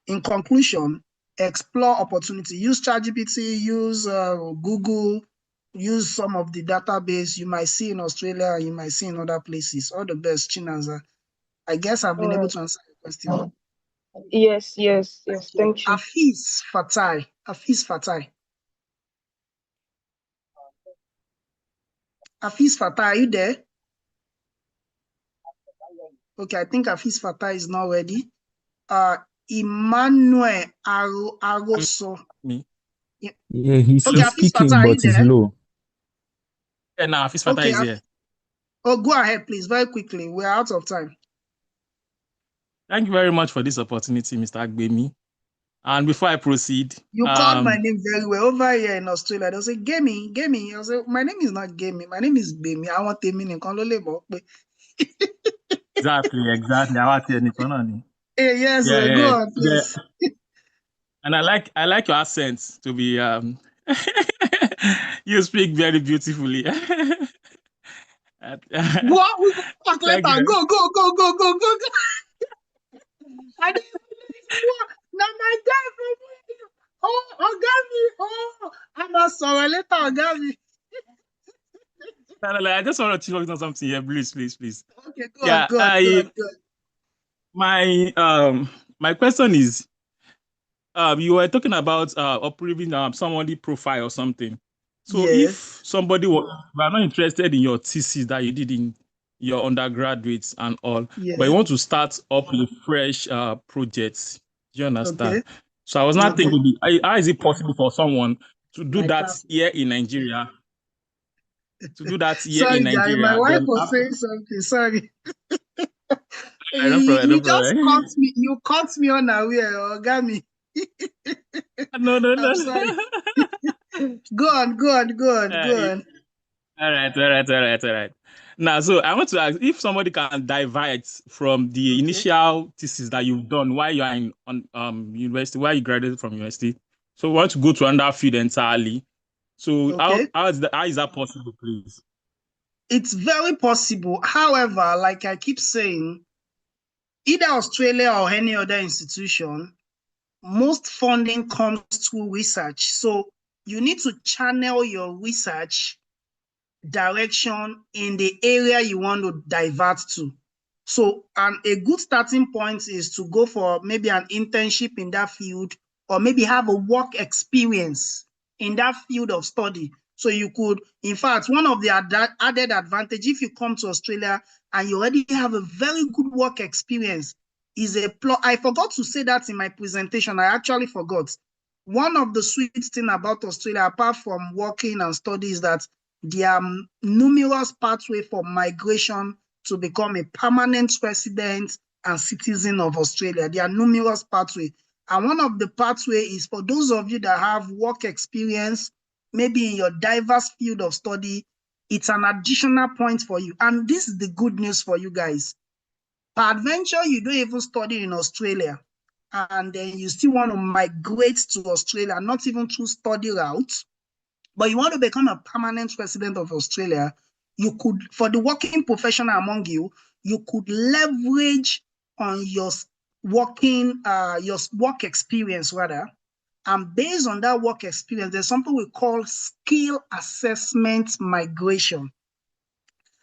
in conclusion, explore opportunity. Use ChatGPT, use Google, use some of the database you might see in Australia and you might see in other places. All the best, Chinaza. I guess I've been All able right. to answer your question. Yes, yes, Thank yes. you. Thank you. Hafiz Fatai. Hafiz Fatai, are you there? Okay, I think Hafiz Fatai is not ready. Emmanuel Aroso. Me. Yeah, he's Okay, Hello? he's Hafiz speaking, Fatai, are you but he's there? low. Yeah, now Fis Fatah Okay, is here. oh, go ahead, please, very quickly. We're out of time. Thank you very much for this opportunity, Mr. Agbemi. And before I proceed, You called my name very well. Over here in Australia, they'll say, Gamey, Gamey. I'll say, my name is not Gamey. My name is Bemi. I want a meaning. exactly. I want to hear Hey, yes, Yeah, go yeah, on, yeah. please. And I like your accent to be you speak very beautifully. What? We go talk Thank later. you. Go. I didn't say what. Now my dad from oh, Ogami. Oh, I'm a sorry later, Ogami. No, I just want to know something here, please. Okay, Yeah, go on. my my question is, you were talking about approving somebody profile or something. So Yeah. if somebody were not interested in your thesis that you did in your undergraduates and all, but you Yeah. want to start up a fresh project, do you understand? Okay. So I was not Okay. thinking, how is it possible for someone to do My that class. here in Nigeria? To do that here in Sorry, Jerry. My Nigeria, wife then was after, saying something. Sorry. no problem, no You just caught problem. me. You caught me unaware, Ogami. No, no, I'm no. sorry. Go on. Go on. Go on. Uh, Go on. All right, all right, all right, all right. Now, so I want to ask if somebody can divert from the Okay. initial thesis that you've done while you are in on university, while you graduated from university. So want to go to another field entirely. So Okay. how is that possible, please? It's very possible. However, like I keep saying, either Australia or any other institution, most funding comes through research. So you need to channel your research direction in the area you want to divert to. So a good starting point is to go for maybe an internship in that field, or maybe have a work experience in that field of study. So you could, in fact, one of the added advantage, if you come to Australia and you already have a very good work experience, is a plus. I forgot to say that in my presentation. I actually forgot. One of the sweet thing about Australia, apart from working and study, is that there are numerous pathways for migration to become a permanent resident and citizen of Australia. There are numerous pathways. And one of the pathways is for those of you that have work experience, maybe in your diverse field of study, it's an additional point for you. And this is the good news for you guys. Peradventure, you don't even study in Australia, and then you still want to migrate to Australia, not even through study route, but you want to become a permanent resident of Australia, you could, for the working professional among you, you could leverage on your work experience rather. And based on that work experience, there's something we call skill assessment migration.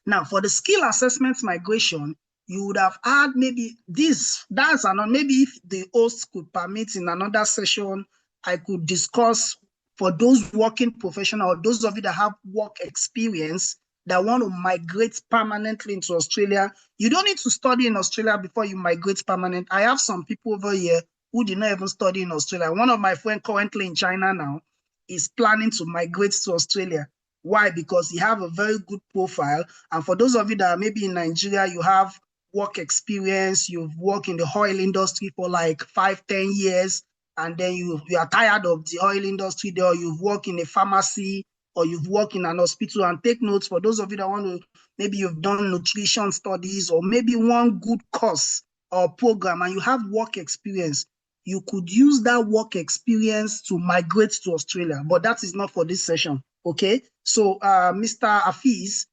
Now, for the skill assessment migration, you would have had maybe maybe if the host could permit in another session, I could discuss for those working professional or those of you that have work experience that want to migrate permanently into Australia. You don't need to study in Australia before you migrate permanent. I have some people over here who did not even study in Australia. One of my friends currently in China now is planning to migrate to Australia. Why? Because he have a very good profile. And for those of you that are maybe in Nigeria, you have work experience, you've worked in the oil industry for like 5-10 years, and then you are tired of the oil industry there, or you've worked in a pharmacy, or you've worked in an hospital. And take notes for those of you that want to, maybe you've done nutrition studies, or maybe one good course or program, and you have work experience. You could use that work experience to migrate to Australia, but that is not for this session. Okay, so Mr. Afiz,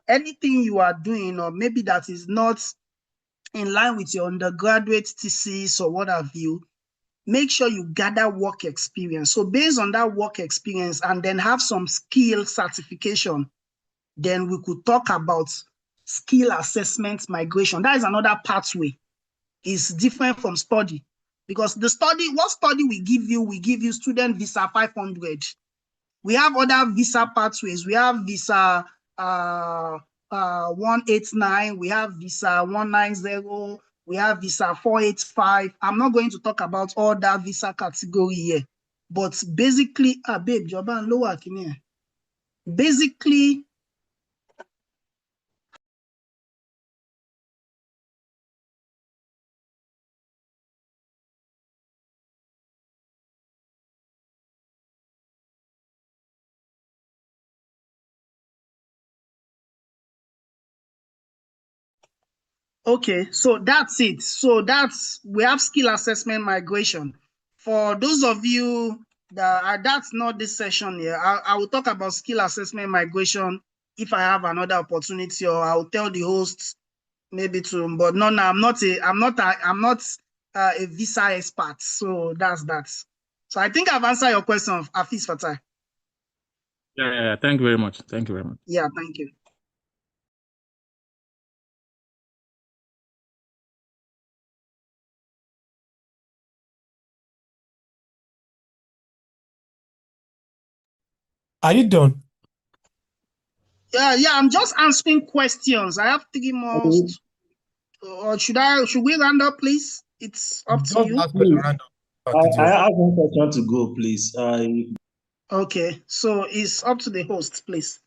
anything you are doing, or maybe that is not in line with your undergraduate thesis or what have you, make sure you gather work experience. So based on that work experience, and then have some skill certification, then we could talk about skill assessment migration. That is another pathway. It's different from study, because what study we give you student visa 500. We have other visa pathways. We have visa 189, we have visa 190, we have visa 485. I'm not going to talk about all that visa category here, but basically, babe, Joban, lower here. Basically, okay, so that's it. So we have skill assessment migration. For those of you that that's not this session here, I will talk about skill assessment migration if I have another opportunity, or I'll tell the hosts maybe to. But no, I'm not a visa expert. So that's that. So I think I've answered your question, Afis Fatai. Yeah. Thank you very much. Thank you very much. Yeah, thank you. Are you done? Yeah, I'm just answering questions. I have 3 more. Or should we round up, please? It's up to Just you. last question, Please, random. I Continue. have one question to go, please. Okay, so it's up to the host, please.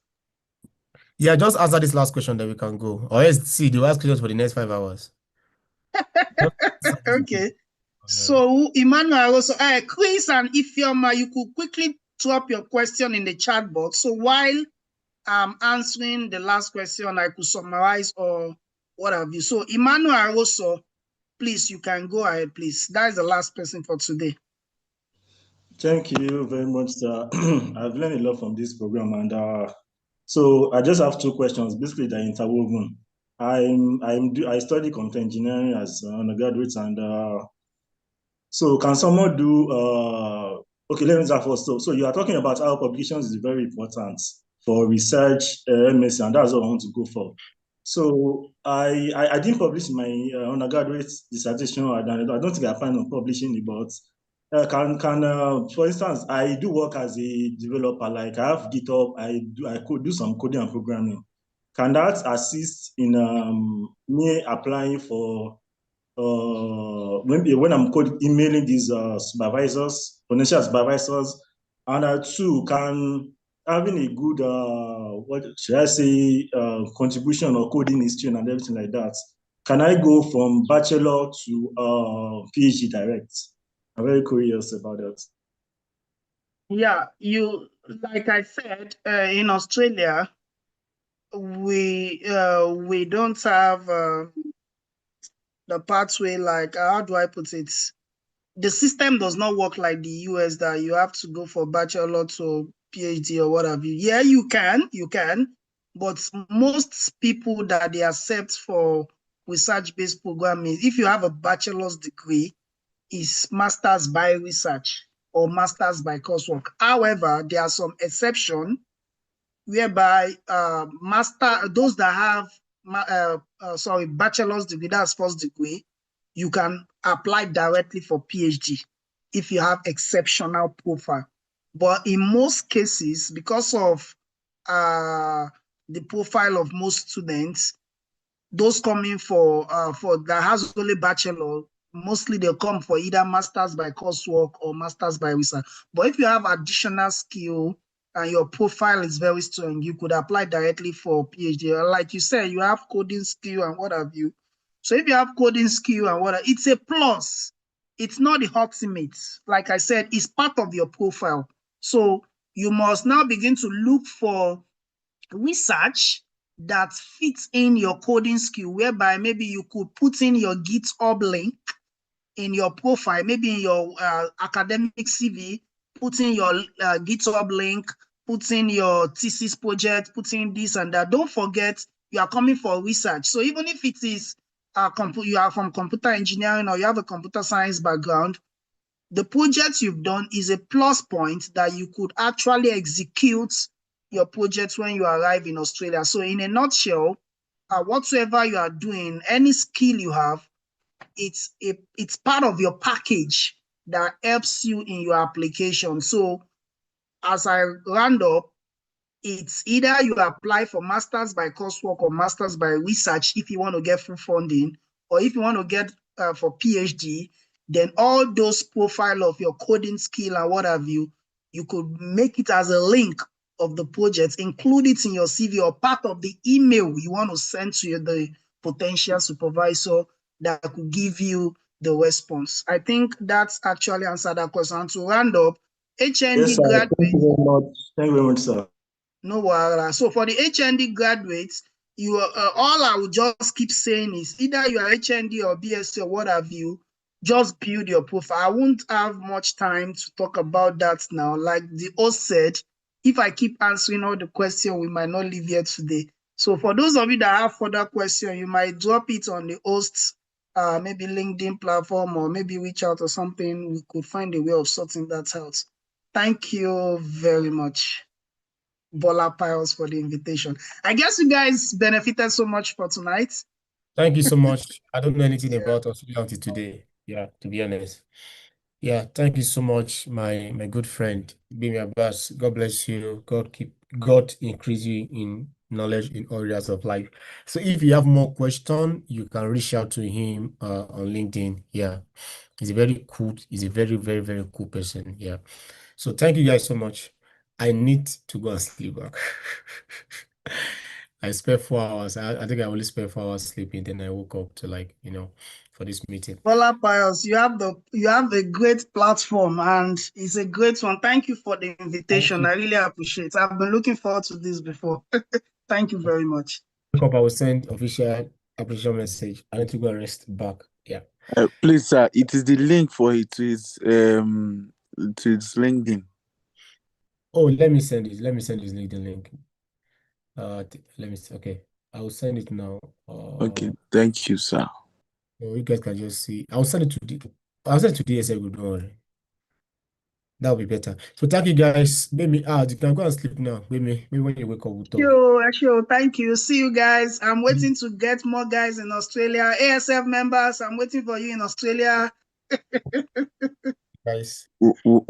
Yeah, just answer this last question, then we can go. Or else, see, the last questions for the next 5 hours. Just answer this question. Okay. Yeah. So Emmanuel also, Chris and Ifeoma, you could quickly drop your question in the chat box. So while I'm answering the last question, I could summarize or what have you. So Emmanuel also, please, you can go ahead, please. That is the last person for today. Thank you very much, sir. I've learned a lot from this program, and so I just have 2 questions. Basically, they're interwoven. I study computer engineering as an undergraduate, and so can someone do okay, let me start first. So you are talking about how publications is very important for research, MSc, and that's what I want to go for. So I didn't publish my undergraduate dissertation. I don't think I plan on publishing it, but for instance, I do work as a developer. Like I have GitHub. I could do some coding and programming. Can that assist in me applying for maybe when I'm emailing these supervisors, potential supervisors, and two, can having a good, what should I say, contribution or coding history and everything like that, can I go from bachelor to PhD direct? I'm very curious about that. Yeah, like I said, in Australia, we don't have the pathway, like how do I put it? The system does not work like the US that you have to go for bachelor to PhD or what have you. Yeah, you can, but most people that they accept for research-based programming, if you have a bachelor's degree, is master's by research or master's by coursework. However, there are some exceptions whereby those that have bachelor's degree, that's first degree, you can apply directly for PhD if you have exceptional profile. But in most cases, because of the profile of most students, those coming for that has only bachelor, mostly they'll come for either masters by coursework or masters by research. But if you have additional skill and your profile is very strong, you could apply directly for PhD. Like you said, you have coding skill and what have you. So if you have coding skill and what, it's a plus. It's not the ultimate. Like I said, it's part of your profile. So you must now begin to look for research that fits in your coding skill, whereby maybe you could put in your GitHub link in your profile, maybe in your academic CV, put in your GitHub link, put in your thesis project, put in this and that. Don't forget you are coming for research. So even if it is you are from computer engineering or you have a computer science background, the project you've done is a plus point that you could actually execute your project when you arrive in Australia. So in a nutshell, whatsoever you are doing, any skill you have, it's part of your package that helps you in your application. So as I round up, it's either you apply for masters by coursework or masters by research if you want to get full funding, or if you want to get for PhD, then all those profile of your coding skill and what have you, you could make it as a link of the project, include it in your CV or part of the email you want to send to the potential supervisor that could give you the response. I think that's actually answered that question. And to round up, Yes, HND sir. graduate. Thank you very much. Thank you very much, sir. No wahala. So for the HND graduates, you all I would just keep saying is either you are HND or BSc or what have you, just build your profile. I won't have much time to talk about that now. Like the host said, if I keep answering all the questions, we might not leave here today. So for those of you that have further questions, you might drop it on the host's maybe LinkedIn platform or maybe reach out or something. We could find a way of sorting that out. Thank you very much, Bola Piles, for the invitation. I guess you guys benefited so much for tonight. Thank you so much. I don't know anything Yeah. about Australia until today. Yeah, to be honest. Yeah, thank you so much, my good friend, Bimi Abbas. God bless you. God increase you in knowledge in all areas of life. So if you have more question, you can reach out to him on LinkedIn. Yeah, he's a very, very, very cool person. Yeah. So thank you guys so much. I need to go and sleep back. I spent 4 hours. I think I only spent 4 hours sleeping. Then I woke up to for this meeting. Bola Pius, you have a great platform and it's a great one. Thank you for the Thank invitation. you. I really appreciate it. I've been looking forward to this before. Thank you very much. Wake up, I will send official appreciation message. I need to go and rest back. Yeah. Please, sir, it is the link for it to his LinkedIn. Oh, let me send it. Let me send this LinkedIn link. Let me see. Okay, I will send it now. Okay, thank you, sir. You guys can just see. I'll send it to DSL group. Don't worry. That'll be better. So thank you guys. Maybe you can go and sleep now. Maybe when you wake up, we'll talk. Sure. Thank you. See you guys. I'm waiting to get more guys in Australia. ASF members, I'm waiting for you in Australia. Guys.